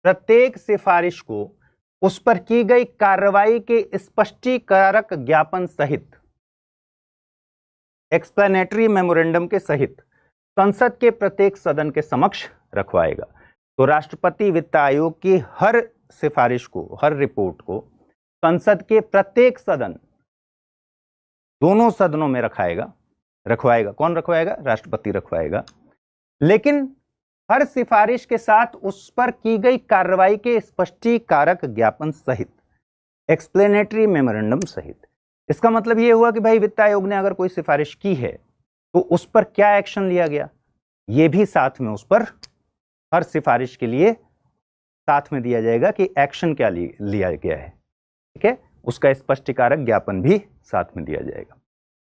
S2: प्रत्येक सिफारिश को उस पर की गई कार्रवाई के स्पष्टीकारक ज्ञापन सहित, एक्सप्लेनेटरी मेमोरेंडम के सहित संसद के प्रत्येक सदन के समक्ष रखवाएगा। तो राष्ट्रपति वित्त आयोग की हर सिफारिश को, हर रिपोर्ट को संसद के प्रत्येक सदन, दोनों सदनों में रखवाएगा। कौन रखवाएगा? राष्ट्रपति रखवाएगा। लेकिन हर सिफारिश के साथ उस पर की गई कार्रवाई के स्पष्टीकारक ज्ञापन सहित, एक्सप्लेनेटरी मेमोरेंडम सहित। इसका मतलब यह हुआ कि भाई वित्त आयोग ने अगर कोई सिफारिश की है तो उस पर क्या एक्शन लिया गया, यह भी साथ में उस पर हर सिफारिश के लिए साथ में दिया जाएगा कि एक्शन क्या लिया गया है। ठीक है। उसका स्पष्टीकारक ज्ञापन भी साथ में दिया जाएगा।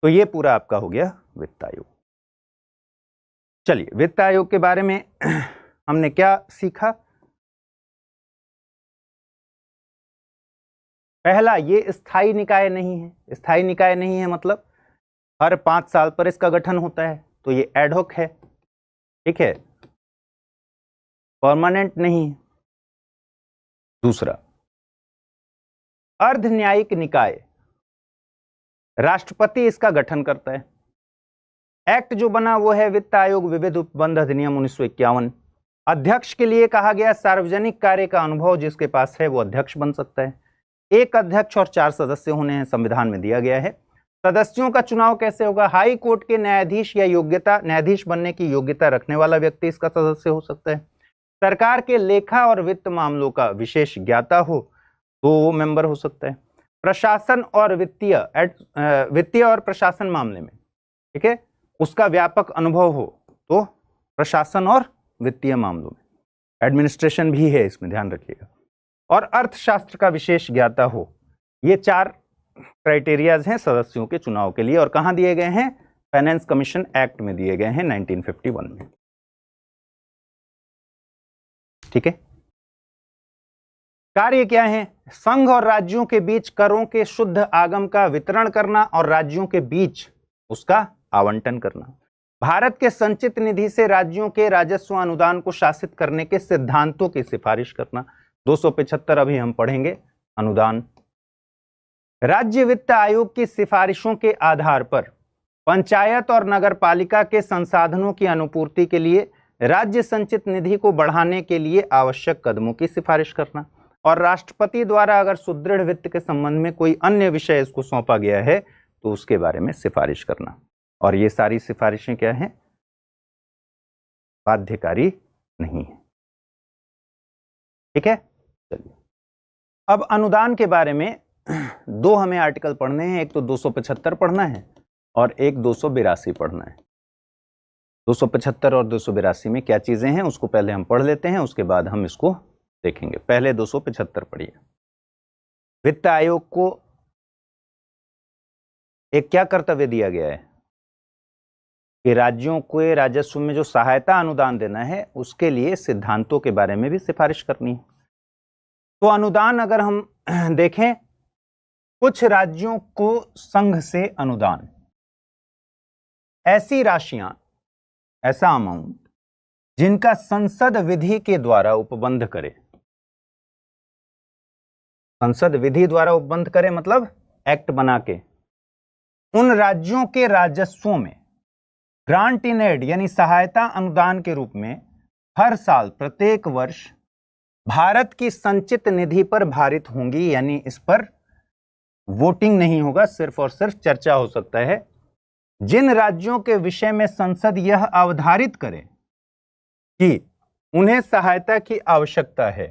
S2: तो ये पूरा आपका हो गया वित्त आयोग। चलिए, वित्त आयोग के बारे में हमने क्या सीखा? पहला, ये स्थायी निकाय नहीं है। स्थायी निकाय नहीं है मतलब हर 5 साल पर इसका गठन होता है, तो ये एडहॉक है। ठीक है, परमानेंट नहीं है। दूसरा, अर्ध न्यायिक निकाय, राष्ट्रपति इसका गठन करता है। एक्ट जो बना वो है वित्त आयोग विविध उपबंध अधिनियम 1951। अध्यक्ष के लिए कहा गया सार्वजनिक कार्य का अनुभव जिसके पास है वो अध्यक्ष बन सकता है। एक अध्यक्ष और 4 सदस्य होने हैं, संविधान में दिया गया है। सदस्यों का चुनाव कैसे होगा? हाई कोर्ट के न्यायाधीश या न्यायाधीश बनने की योग्यता रखने वाला व्यक्ति इसका सदस्य हो सकता है। सरकार के लेखा और वित्त मामलों का विशेष ज्ञाता हो तो वो मेंबर हो सकता है। प्रशासन और वित्तीय और प्रशासन मामले में, ठीक है, उसका व्यापक अनुभव हो तो प्रशासन और वित्तीय मामलों में, एडमिनिस्ट्रेशन भी है इसमें, ध्यान रखिएगा। और अर्थशास्त्र का विशेष ज्ञाता हो। ये 4 क्राइटेरियाज हैं सदस्यों के चुनाव के लिए, और कहां दिए गए हैं? फाइनेंस कमीशन एक्ट में दिए गए हैं 1951 में। ठीक है। कार्य क्या है? संघ और राज्यों के बीच करों के शुद्ध आगम का वितरण करना और राज्यों के बीच उसका आवंटन करना। भारत के संचित निधि से राज्यों के राजस्व अनुदान को शासित करने के सिद्धांतों की सिफारिश करना। 275 अभी हम पढ़ेंगे। अनुदान, राज्य वित्त आयोग की सिफारिशों के आधार पर पंचायत और नगर पालिका के संसाधनों की अनुपूर्ति के लिए राज्य संचित निधि को बढ़ाने के लिए आवश्यक कदमों की सिफारिश करना। और राष्ट्रपति द्वारा अगर सुदृढ़ वित्त के संबंध में कोई अन्य विषय इसको सौंपा गया है तो उसके बारे में सिफारिश करना। और ये सारी सिफारिशें क्या हैं? बाध्यकारी नहीं है। ठीक है, चलिए अब अनुदान के बारे में दो हमें आर्टिकल पढ़ने हैं, एक तो 275 पढ़ना है और एक 282 पढ़ना है। 275 और 282 में क्या चीजें हैं उसको पहले हम पढ़ लेते हैं, उसके बाद हम इसको देखेंगे। पहले 275 पढ़िए। वित्त आयोग को एक क्या कर्तव्य दिया गया है कि राज्यों को राजस्व में जो सहायता अनुदान देना है उसके लिए सिद्धांतों के बारे में भी सिफारिश करनी है। तो अनुदान अगर हम देखें, कुछ राज्यों को संघ से अनुदान, ऐसी राशियां, ऐसा अमाउंट जिनका संसद विधि के द्वारा उपबंध करे। संसद विधि द्वारा उपबंध करे मतलब एक्ट बना के उन राज्यों के राजस्वों में ग्रांट इन एड यानी सहायता अनुदान के रूप में हर साल प्रत्येक वर्ष भारत की संचित निधि पर भारित होंगी। यानी इस पर वोटिंग नहीं होगा, सिर्फ और सिर्फ चर्चा हो सकता है। जिन राज्यों के विषय में संसद यह अवधारित करे कि उन्हें सहायता की आवश्यकता है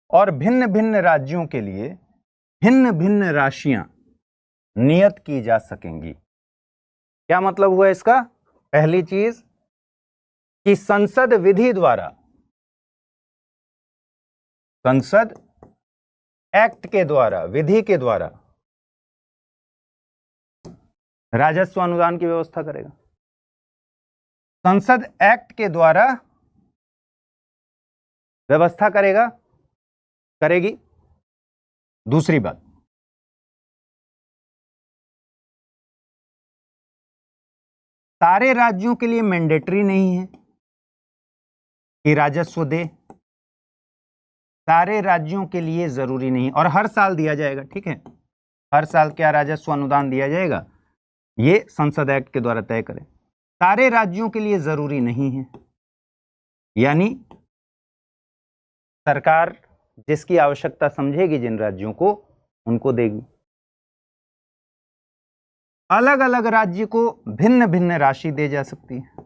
S2: और भिन्न भिन्न राज्यों के लिए भिन्न भिन्न राशियां नियत की जा सकेंगी। क्या मतलब हुआ इसका? पहली चीज कि संसद विधि द्वारा, संसद एक्ट के द्वारा, विधि के द्वारा राजस्व अनुदान की व्यवस्था करेगा। संसद एक्ट के द्वारा व्यवस्था करेगा, करेगी। दूसरी बात, सारे राज्यों के लिए मैंडेटरी नहीं है कि राजस्व दे, सारे राज्यों के लिए जरूरी नहीं और हर साल दिया जाएगा। ठीक है, हर साल क्या राजस्व अनुदान दिया जाएगा, ये संसद एक्ट के द्वारा तय करें। सारे राज्यों के लिए जरूरी नहीं है, यानी सरकार जिसकी आवश्यकता समझेगी जिन राज्यों को, उनको देगी। अलग अलग राज्य को भिन्न भिन्न राशि दे जा सकती है,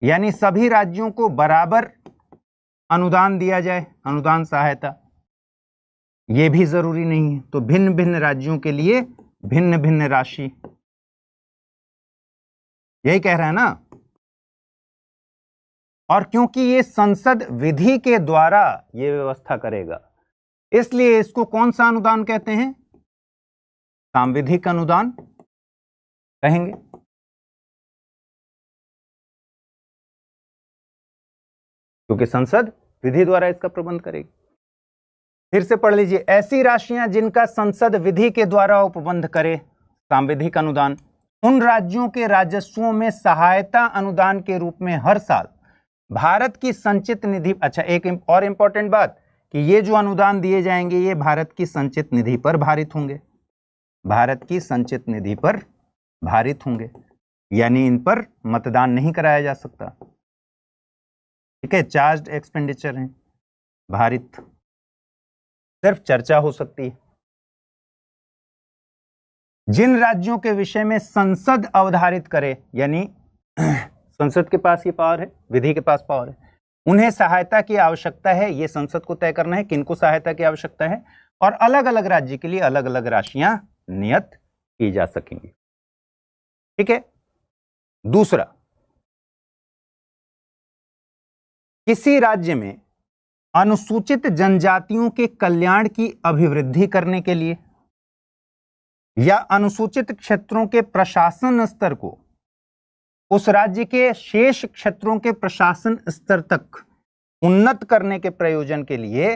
S2: यानी सभी राज्यों को बराबर अनुदान दिया जाए, अनुदान सहायता, यह भी जरूरी नहीं है। तो भिन्न भिन्न राज्यों के लिए भिन्न भिन्न राशि, यही कह रहा है ना। और क्योंकि ये संसद विधि के द्वारा ये व्यवस्था करेगा, इसलिए इसको कौन सा अनुदान कहते हैं? सांविधिक अनुदान कहेंगे। क्योंकि संसद विधि द्वारा इसका प्रबंध करेगी। फिर से पढ़ लीजिए। ऐसी राशियां जिनका संसद विधि के द्वारा उपबंध करे, सांविधिक अनुदान, उन राज्यों के राजस्वों में सहायता अनुदान के रूप में हर साल भारत की संचित निधि। अच्छा, एक और इंपॉर्टेंट बात कि ये जो अनुदान दिए जाएंगे ये भारत की संचित निधि पर भारित होंगे, भारत की संचित निधि पर भारित होंगे, यानी इन पर मतदान नहीं कराया जा सकता। ठीक है, चार्ज्ड एक्सपेंडिचर है, भारित, सिर्फ चर्चा हो सकती है। जिन राज्यों के विषय में संसद अवधारित करे, यानी संसद के पास ये पावर है, विधि के पास पावर है, उन्हें सहायता की आवश्यकता है, ये संसद को तय करना है किनको सहायता की आवश्यकता है, और अलग अलग राज्य के लिए अलग अलग राशियां नियत की जा सकेंगी। ठीक है। दूसरा, किसी राज्य में अनुसूचित जनजातियों के कल्याण की अभिवृद्धि करने के लिए या अनुसूचित क्षेत्रों के प्रशासन स्तर को उस राज्य के शेष क्षेत्रों के प्रशासन स्तर तक उन्नत करने के प्रयोजन के लिए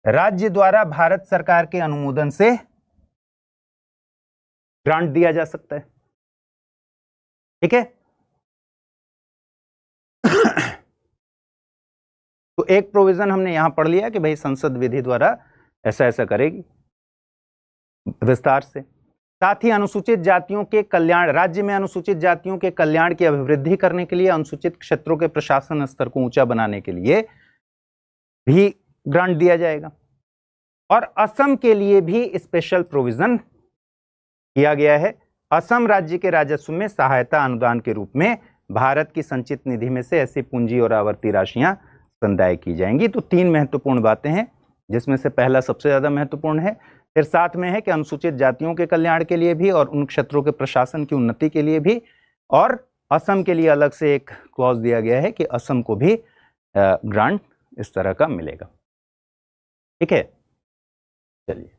S2: राज्य द्वारा भारत सरकार के अनुमोदन से ग्रांट दिया जा सकता है। ठीक है। तो एक प्रोविजन हमने यहां पढ़ लिया कि भाई संसद विधि द्वारा ऐसा ऐसा करेगी विस्तार से। साथ ही अनुसूचित जातियों के कल्याण, राज्य में अनुसूचित जातियों के कल्याण की अभिवृद्धि करने के लिए, अनुसूचित क्षेत्रों के प्रशासन स्तर को ऊंचा बनाने के लिए भी ग्रांट दिया जाएगा। और असम के लिए भी स्पेशल प्रोविजन किया गया है। असम राज्य के राजस्व में सहायता अनुदान के रूप में भारत की संचित निधि में से ऐसी पूंजी और आवर्ती राशियां संदाय की जाएंगी। तो 3 महत्वपूर्ण बातें हैं, जिसमें से पहला सबसे ज्यादा महत्वपूर्ण है। फिर साथ में है कि अनुसूचित जातियों के कल्याण के लिए भी और उन क्षेत्रों के प्रशासन की उन्नति के लिए भी, और असम के लिए अलग से एक क्लॉज दिया गया है कि असम को भी ग्रांट इस तरह का मिलेगा। ठीक है, चलिए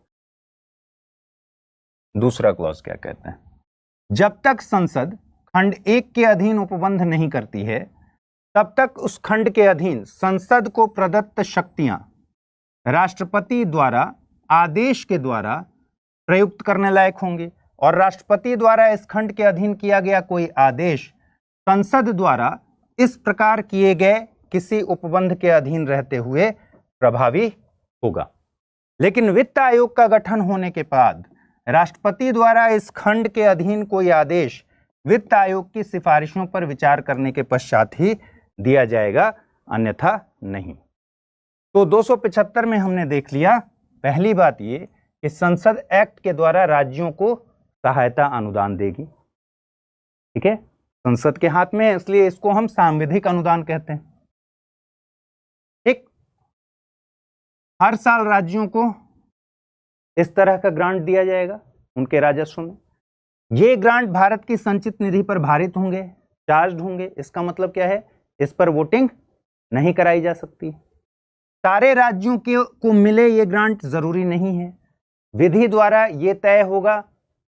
S2: दूसरा क्लॉज क्या कहते हैं। जब तक संसद खंड 1 के अधीन उपबंध नहीं करती है, तब तक उस खंड के अधीन संसद को प्रदत्त शक्तियां राष्ट्रपति द्वारा आदेश के द्वारा प्रयुक्त करने लायक होंगे। और राष्ट्रपति द्वारा इस खंड के अधीन किया गया कोई आदेश संसद द्वारा इस प्रकार किए गए किसी उपबंध के अधीन रहते हुए प्रभावी होगा। लेकिन वित्त आयोग का गठन होने के बाद राष्ट्रपति द्वारा इस खंड के अधीन कोई आदेश वित्त आयोग की सिफारिशों पर विचार करने के पश्चात ही दिया जाएगा, अन्यथा नहीं। तो 275 में हमने देख लिया, पहली बात ये कि संसद एक्ट के द्वारा राज्यों को सहायता अनुदान देगी। ठीक है, संसद के हाथ में है, इसलिए इसको हम सांविधिक अनुदान कहते हैं। ठीक, हर साल राज्यों को इस तरह का ग्रांट दिया जाएगा उनके राजस्व में। ये ग्रांट भारत की संचित निधि पर भारित होंगे, चार्ज होंगे। इसका मतलब क्या है, इस पर वोटिंग नहीं कराई जा सकती। सारे राज्यों को मिले ये ग्रांट जरूरी नहीं है, विधि द्वारा ये तय होगा,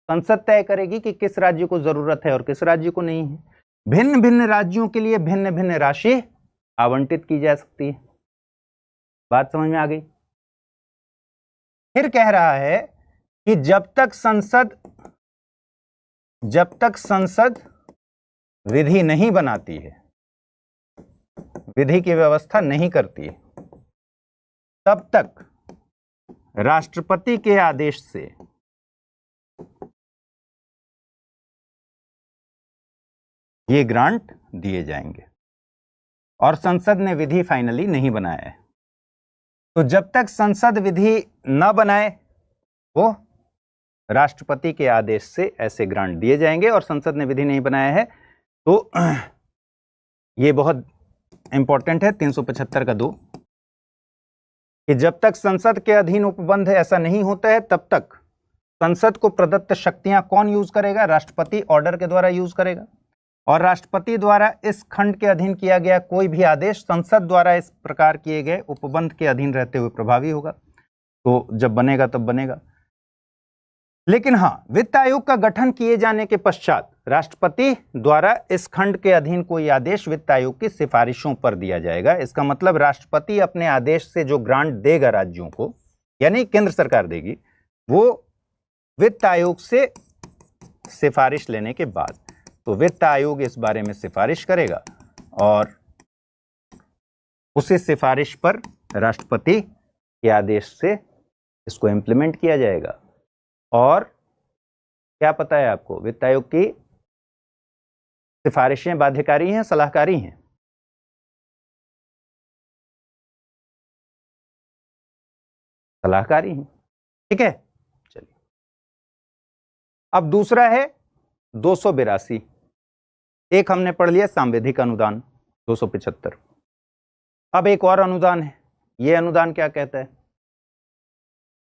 S2: संसद तय करेगी कि किस राज्य को जरूरत है और किस राज्य को नहीं है। भिन्न भिन्न राज्यों के लिए भिन्न भिन्न राशि आवंटित की जा सकती है। बात समझ में आ गई। फिर कह रहा है कि जब तक संसद विधि नहीं बनाती है, विधि की व्यवस्था नहीं करती है, तब तक राष्ट्रपति के आदेश से ये ग्रांट दिए जाएंगे। और संसद ने विधि फाइनली नहीं बनाया है, तो जब तक संसद विधि न बनाए वो राष्ट्रपति के आदेश से ऐसे ग्रांट दिए जाएंगे। और संसद ने विधि नहीं बनाया है तो ये बहुत इंपॉर्टेंट है 375 का 2, कि जब तक संसद के अधीन उपबंध ऐसा नहीं होता है, तब तक संसद को प्रदत्त शक्तियां कौन यूज करेगा, राष्ट्रपति ऑर्डर के द्वारा यूज करेगा। और राष्ट्रपति द्वारा इस खंड के अधीन किया गया कोई भी आदेश संसद द्वारा इस प्रकार किए गए उपबंध के अधीन रहते हुए प्रभावी होगा। तो जब बनेगा तब बनेगा। लेकिन हां, वित्त आयोग का गठन किए जाने के पश्चात राष्ट्रपति द्वारा इस खंड के अधीन कोई आदेश वित्त आयोग की सिफारिशों पर दिया जाएगा। इसका मतलब राष्ट्रपति अपने आदेश से जो ग्रांट देगा राज्यों को, यानी केंद्र सरकार देगी, वो वित्त आयोग से सिफारिश लेने के बाद। तो वित्त आयोग इस बारे में सिफारिश करेगा और उसी सिफारिश पर राष्ट्रपति के आदेश से इसको इंप्लीमेंट किया जाएगा। और क्या पता है आपको, वित्त आयोग की सिफारिशें बाध्यकारी हैं, सलाहकारी हैं? सलाहकारी हैं। ठीक है, चलिए अब दूसरा है 282। एक हमने पढ़ लिया सांविधिक अनुदान 275। अब एक और अनुदान है। यह अनुदान क्या कहता है,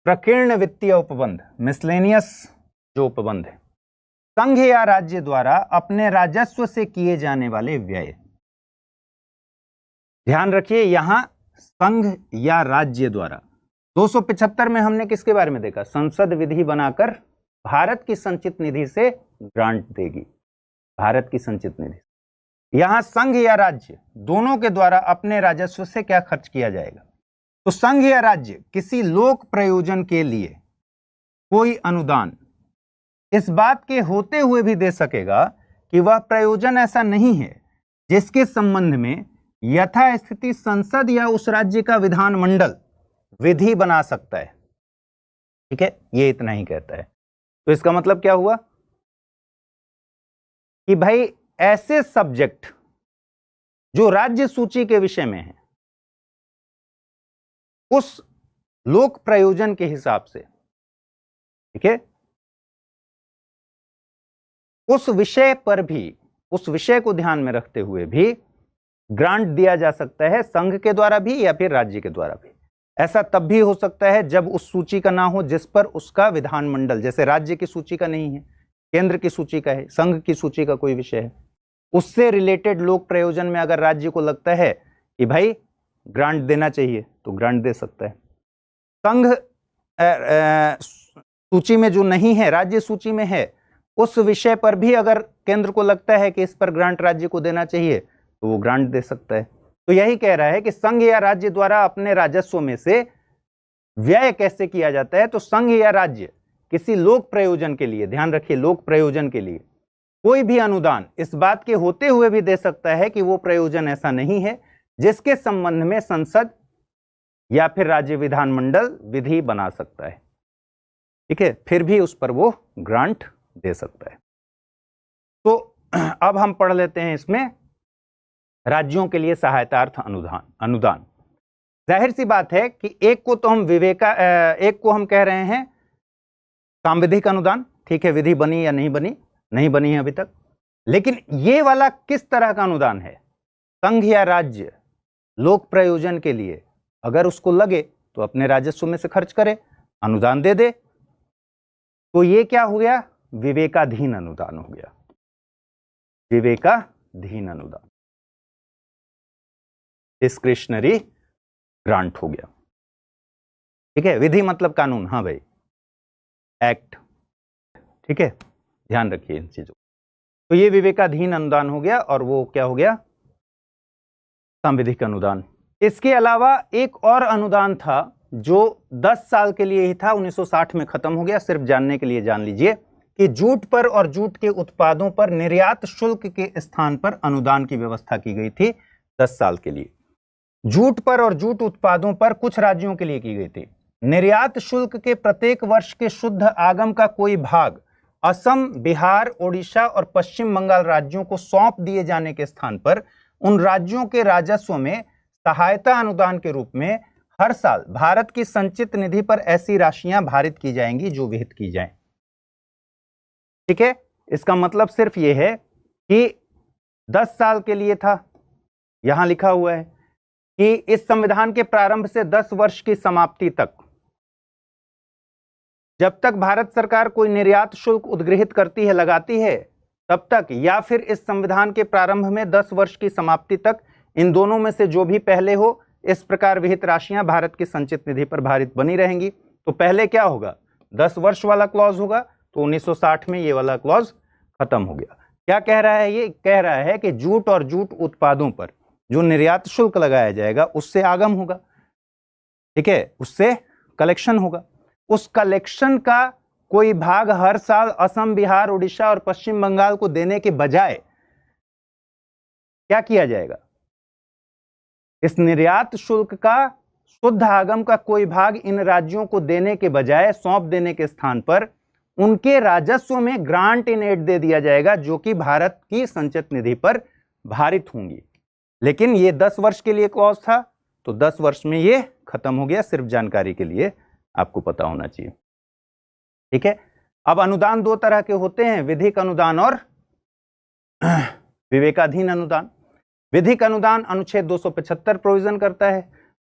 S2: प्रकीर्ण वित्तीय उपबंध, मिसलेनियस जो उपबंध है, संघ या राज्य द्वारा अपने राजस्व से किए जाने वाले व्यय। ध्यान रखिए यहां संघ या राज्य द्वारा। 275 में हमने किसके बारे में देखा, संसद विधि बनाकर भारत की संचित निधि से ग्रांट देगी, भारत की संचित निधि। यहां संघ या राज्य दोनों के द्वारा अपने राजस्व से क्या खर्च किया जाएगा। तो संघ या राज्य किसी लोक प्रयोजन के लिए कोई अनुदान इस बात के होते हुए भी दे सकेगा कि वह प्रयोजन ऐसा नहीं है जिसके संबंध में यथास्थिति संसद या उस राज्य का विधानमंडल विधि बना सकता है। ठीक है, ये इतना ही कहता है। तो इसका मतलब क्या हुआ कि भाई ऐसे सब्जेक्ट जो राज्य सूची के विषय में है उस लोक प्रयोजन के हिसाब से, ठीक है, उस विषय पर भी, उस विषय को ध्यान में रखते हुए भी ग्रांट दिया जा सकता है, संघ के द्वारा भी या फिर राज्य के द्वारा भी। ऐसा तब भी हो सकता है जब उस सूची का ना हो जिस पर उसका विधानमंडल, जैसे राज्य की सूची का नहीं है, केंद्र की सूची का है, संघ की सूची का कोई विषय है, उससे रिलेटेड लोक प्रयोजन में अगर राज्य को लगता है कि भाई ग्रांट देना चाहिए तो ग्रांट दे सकता है। संघ सूची में जो नहीं है, राज्य सूची में है, उस विषय पर भी अगर केंद्र को लगता है कि इस पर ग्रांट राज्य को देना चाहिए तो वो ग्रांट दे सकता है। तो यही कह रहा है कि संघ या राज्य द्वारा अपने राजस्व में से व्यय कैसे किया जाता है। तो संघ या राज्य किसी लोक प्रयोजन के लिए, ध्यान रखिए, लोक प्रयोजन के लिए कोई भी अनुदान इस बात के होते हुए भी दे सकता है कि वो प्रयोजन ऐसा नहीं है जिसके संबंध में संसद या फिर राज्य विधानमंडल विधि बना सकता है, ठीक है, फिर भी उस पर वो ग्रांट दे सकता है। तो अब हम पढ़ लेते हैं इसमें राज्यों के लिए सहायतार्थ अनुदान। जाहिर सी बात है कि एक को तो हम एक को हम कह रहे हैं सांविधिक अनुदान, ठीक है, विधि बनी या नहीं बनी, नहीं बनी है अभी तक, लेकिन ये वाला किस तरह का अनुदान है? संघ या राज्य लोक प्रयोजन के लिए अगर उसको लगे तो अपने राजस्व में से खर्च करे, अनुदान दे दे, तो ये क्या हो गया? विवेकाधीन अनुदान हो गया, विवेकाधीन अनुदान, डिस्क्रिशनरी ग्रांट हो गया, ठीक है। विधि मतलब कानून, हाँ भाई, एक्ट, ठीक है, ध्यान रखिए इन चीजों। तो ये विवेकाधीन अनुदान हो गया और वो क्या हो गया? सांविधिक अनुदान। इसके अलावा एक और अनुदान था जो 10 साल के लिए ही था, 1960 में खत्म हो गया। सिर्फ जानने के लिए जान लीजिए कि जूट पर और जूट के उत्पादों पर निर्यात शुल्क के स्थान पर अनुदान की व्यवस्था की गई थी 10 साल के लिए। जूट पर और जूट उत्पादों पर कुछ राज्यों के लिए की गई थी। निर्यात शुल्क के प्रत्येक वर्ष के शुद्ध आगम का कोई भाग असम, बिहार, ओडिशा और पश्चिम बंगाल राज्यों को सौंप दिए जाने के स्थान पर उन राज्यों के राजस्व में सहायता अनुदान के रूप में हर साल भारत की संचित निधि पर ऐसी राशियां भारित की जाएंगी जो विहित की जाएं, ठीक है। इसका मतलब सिर्फ यह है कि 10 साल के लिए था, यहां लिखा हुआ है कि इस संविधान के प्रारंभ से 10 वर्ष की समाप्ति तक, जब तक भारत सरकार कोई निर्यात शुल्क उद्गृहित करती है, लगाती है, तब तक, या फिर इस संविधान के प्रारंभ में 10 वर्ष की समाप्ति तक, इन दोनों में से जो भी पहले हो, इस प्रकार विहित राशियां भारत की संचित निधि पर भारित बनी रहेंगी। तो पहले क्या होगा? 10 वर्ष वाला क्लॉज होगा, तो 1960 में ये वाला क्लॉज खत्म हो गया। क्या कह रहा है? ये कह रहा है कि जूट और जूट उत्पादों पर जो निर्यात शुल्क लगाया जाएगा उससे आगम होगा, ठीक है, उससे कलेक्शन होगा। उस कलेक्शन का कोई भाग हर साल असम, बिहार, उड़ीसा और पश्चिम बंगाल को देने के बजाय क्या किया जाएगा? इस निर्यात शुल्क का शुद्ध आगम का कोई भाग इन राज्यों को देने के बजाय, सौंप देने के स्थान पर उनके राजस्व में ग्रांट इन एड दे दिया जाएगा, जो कि भारत की संचित निधि पर भारित होंगी। लेकिन ये 10 वर्ष के लिए क्लॉज था, तो 10 वर्ष में ये खत्म हो गया। सिर्फ जानकारी के लिए आपको पता होना चाहिए, ठीक है। अब अनुदान दो तरह के होते हैं, विधिक अनुदान और विवेकाधीन अनुदान। विधिक अनुदान अनुच्छेद 275 प्रोविजन करता है,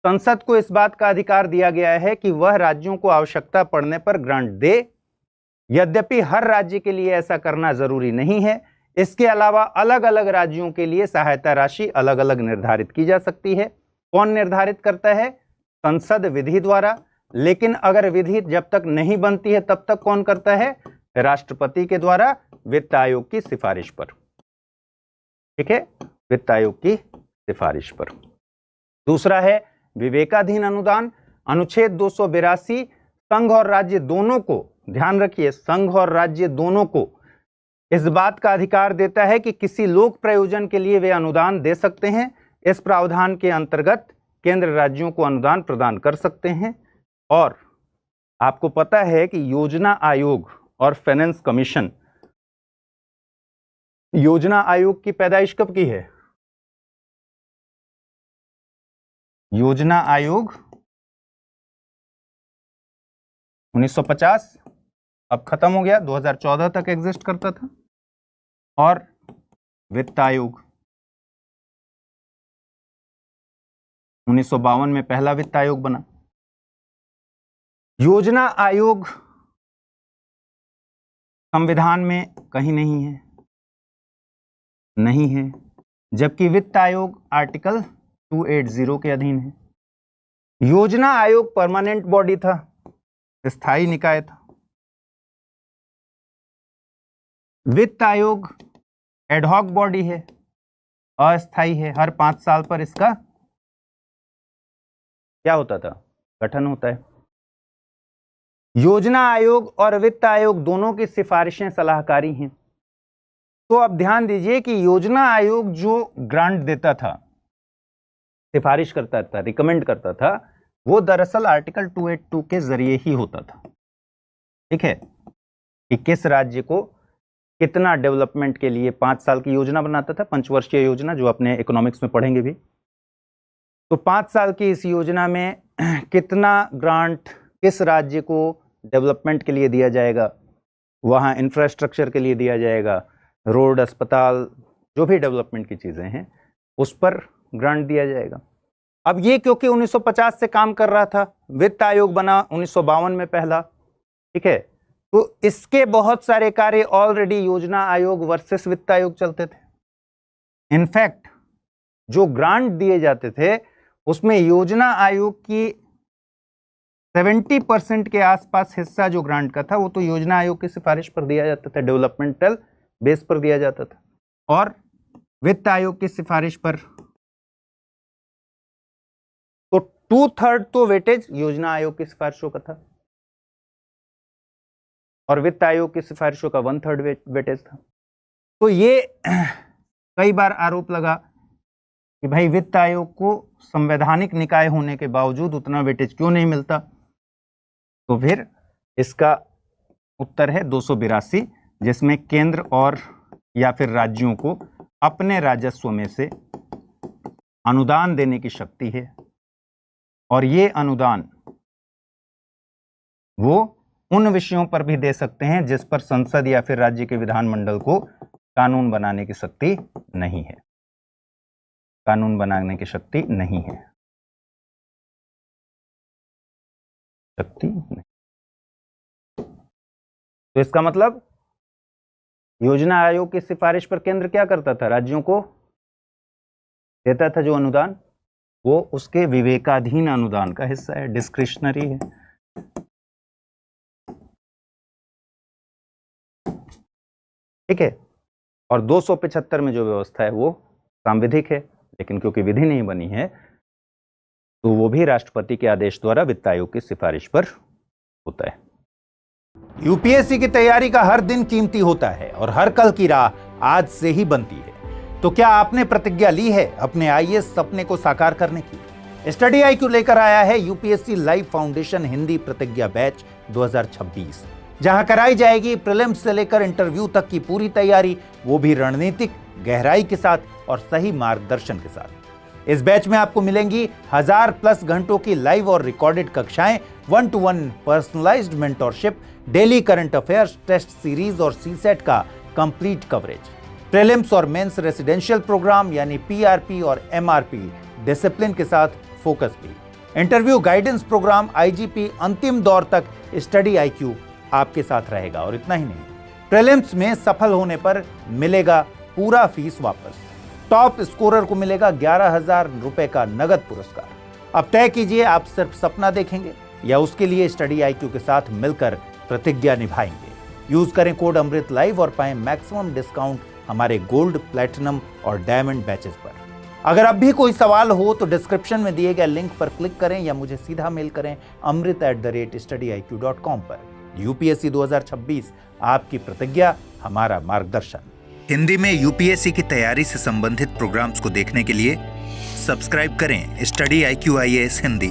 S2: संसद को इस बात का अधिकार दिया गया है कि वह राज्यों को आवश्यकता पड़ने पर ग्रांट दे। यद्यपि हर राज्य के लिए ऐसा करना जरूरी नहीं है। इसके अलावा अलग अलग राज्यों के लिए सहायता राशि अलग अलग निर्धारित की जा सकती है। कौन निर्धारित करता है? संसद विधि द्वारा। लेकिन अगर विधि जब तक नहीं बनती है तब तक कौन करता है? राष्ट्रपति के द्वारा वित्त आयोग की सिफारिश पर, ठीक है, वित्त आयोग की सिफारिश पर। दूसरा है विवेकाधीन अनुदान। अनुच्छेद 282 संघ और राज्य दोनों को, ध्यान रखिए, संघ और राज्य दोनों को इस बात का अधिकार देता है कि किसी लोक प्रयोजन के लिए वे अनुदान दे सकते हैं। इस प्रावधान के अंतर्गत केंद्र राज्यों को अनुदान प्रदान कर सकते हैं। और आपको पता है कि योजना आयोग और फाइनेंस कमीशन, योजना आयोग की पैदाइश कब की है? योजना आयोग 1950 अब खत्म हो गया, 2014 तक एग्जिस्ट करता था। और वित्त आयोग 1952 में पहला वित्त आयोग बना। योजना आयोग संविधान में कहीं नहीं है, जबकि वित्त आयोग आर्टिकल 280 के अधीन है। योजना आयोग परमानेंट बॉडी था, स्थायी निकाय था। वित्त आयोग एडहॉक बॉडी है, अस्थायी है। हर 5 साल पर इसका क्या होता था? गठन होता है। योजना आयोग और वित्त आयोग दोनों की सिफारिशें सलाहकारी हैं। तो अब ध्यान दीजिए कि योजना आयोग जो ग्रांट देता था, सिफारिश करता था, रिकमेंड करता था, वो दरअसल आर्टिकल 282 के जरिए ही होता था। ठीक है, कि किस राज्य को कितना डेवलपमेंट के लिए 5 साल की योजना बनाता था, पंचवर्षीय योजना, जो अपने इकोनॉमिक्स में पढ़ेंगे भी। तो 5 साल की इस योजना में कितना ग्रांट किस राज्य को डेवलपमेंट के लिए दिया जाएगा, वहाँ इंफ्रास्ट्रक्चर के लिए दिया जाएगा, रोड, अस्पताल, जो भी डेवलपमेंट की चीज़ें हैं उस पर ग्रांट दिया जाएगा। अब ये क्योंकि 1950 से काम कर रहा था, वित्त आयोग बना 1952 में पहला। ठीक है, तो इसके बहुत सारे कार्य ऑलरेडी योजना आयोग वर्सेस वित्त आयोग चलते थे। इनफैक्ट जो ग्रांट दिए जाते थे उसमें योजना आयोग की 70% के आसपास हिस्सा जो ग्रांट का था वो तो योजना आयोग की सिफारिश पर दिया जाता था, डेवलपमेंटल बेस पर दिया जाता था। और वित्त आयोग की सिफारिश पर तो 2/3 तो वेटेज योजना आयोग की सिफारिशों का था और वित्त आयोग की सिफारिशों का 1/3 वेटेज था। तो ये कई बार आरोप लगा कि भाई वित्त आयोग को संवैधानिक निकाय होने के बावजूद उतना वेटेज क्यों नहीं मिलता। तो फिर इसका उत्तर है 282, जिसमें केंद्र और या फिर राज्यों को अपने राजस्व में से अनुदान देने की शक्ति है और ये अनुदान वो उन विषयों पर भी दे सकते हैं जिस पर संसद या फिर राज्य के विधानमंडल को कानून बनाने की शक्ति नहीं है, कानून बनाने की शक्ति नहीं है, शक्ति नहीं। तो इसका मतलब योजना आयोग की सिफारिश पर केंद्र क्या करता था? राज्यों को देता था जो अनुदान, वो उसके विवेकाधीन अनुदान का हिस्सा है, डिस्क्रिशनरी है। ठीक है, और 275 में जो व्यवस्था है वो सांविधिक है, लेकिन क्योंकि विधि नहीं बनी है तो वो भी राष्ट्रपति के आदेश द्वारा वित्त आयोग की सिफारिश पर होता है।
S1: यूपीएससी की तैयारी का हर दिन कीमती होता है और हर कल की राह आज से ही बनती है। तो क्या आपने प्रतिज्ञा ली है अपने आईएएस सपने को साकार करने की? स्टडी IQ लेकर आया है यूपीएससी लाइव फाउंडेशन हिंदी प्रतिज्ञा बैच 2026, जहां कराई जाएगी प्रीलिम्स से लेकर इंटरव्यू तक की पूरी तैयारी, वो भी रणनीतिक गहराई के साथ और सही मार्गदर्शन के साथ। इस बैच में आपको मिलेंगी 1000+ घंटों की लाइव और रिकॉर्डेड कक्षाएं, 1-to-1 personalised mentorship, daily current affairs, test series और सीसेट का कंप्लीट कवरेज, प्रीलिम्स और मेंस रेसिडेंशियल प्रोग्राम यानी PRP और MRP डिसिप्लिन के साथ फोकस भी, इंटरव्यू गाइडेंस प्रोग्राम, IGP अंतिम दौर तक स्टडी IQ आपके साथ रहेगा। और इतना ही नहीं, प्रीलिम्स में सफल होने पर मिलेगा पूरा फीस वापस, टॉप स्कोरर को मिलेगा 11,000 रुपए का नगद पुरस्कार। अब तय कीजिए, आप सिर्फ सपना देखेंगे या उसके लिए स्टडी IQ के साथ मिलकर प्रतिज्ञा निभाएंगे। यूज करें कोड अमृत लाइव और पाएं मैक्सिमम डिस्काउंट हमारे गोल्ड, प्लैटिनम और डायमंड बैचेस पर। अगर अब भी कोई सवाल हो तो डिस्क्रिप्शन में दिए गए लिंक पर क्लिक करें या मुझे सीधा मेल करें amrit@studiiq.com पर। यूपीएससी 2026, आपकी प्रतिज्ञा, हमारा मार्गदर्शन।
S3: हिंदी में यूपीएससी की तैयारी से संबंधित प्रोग्राम्स को देखने के लिए सब्सक्राइब करें स्टडी IQ IAS हिंदी।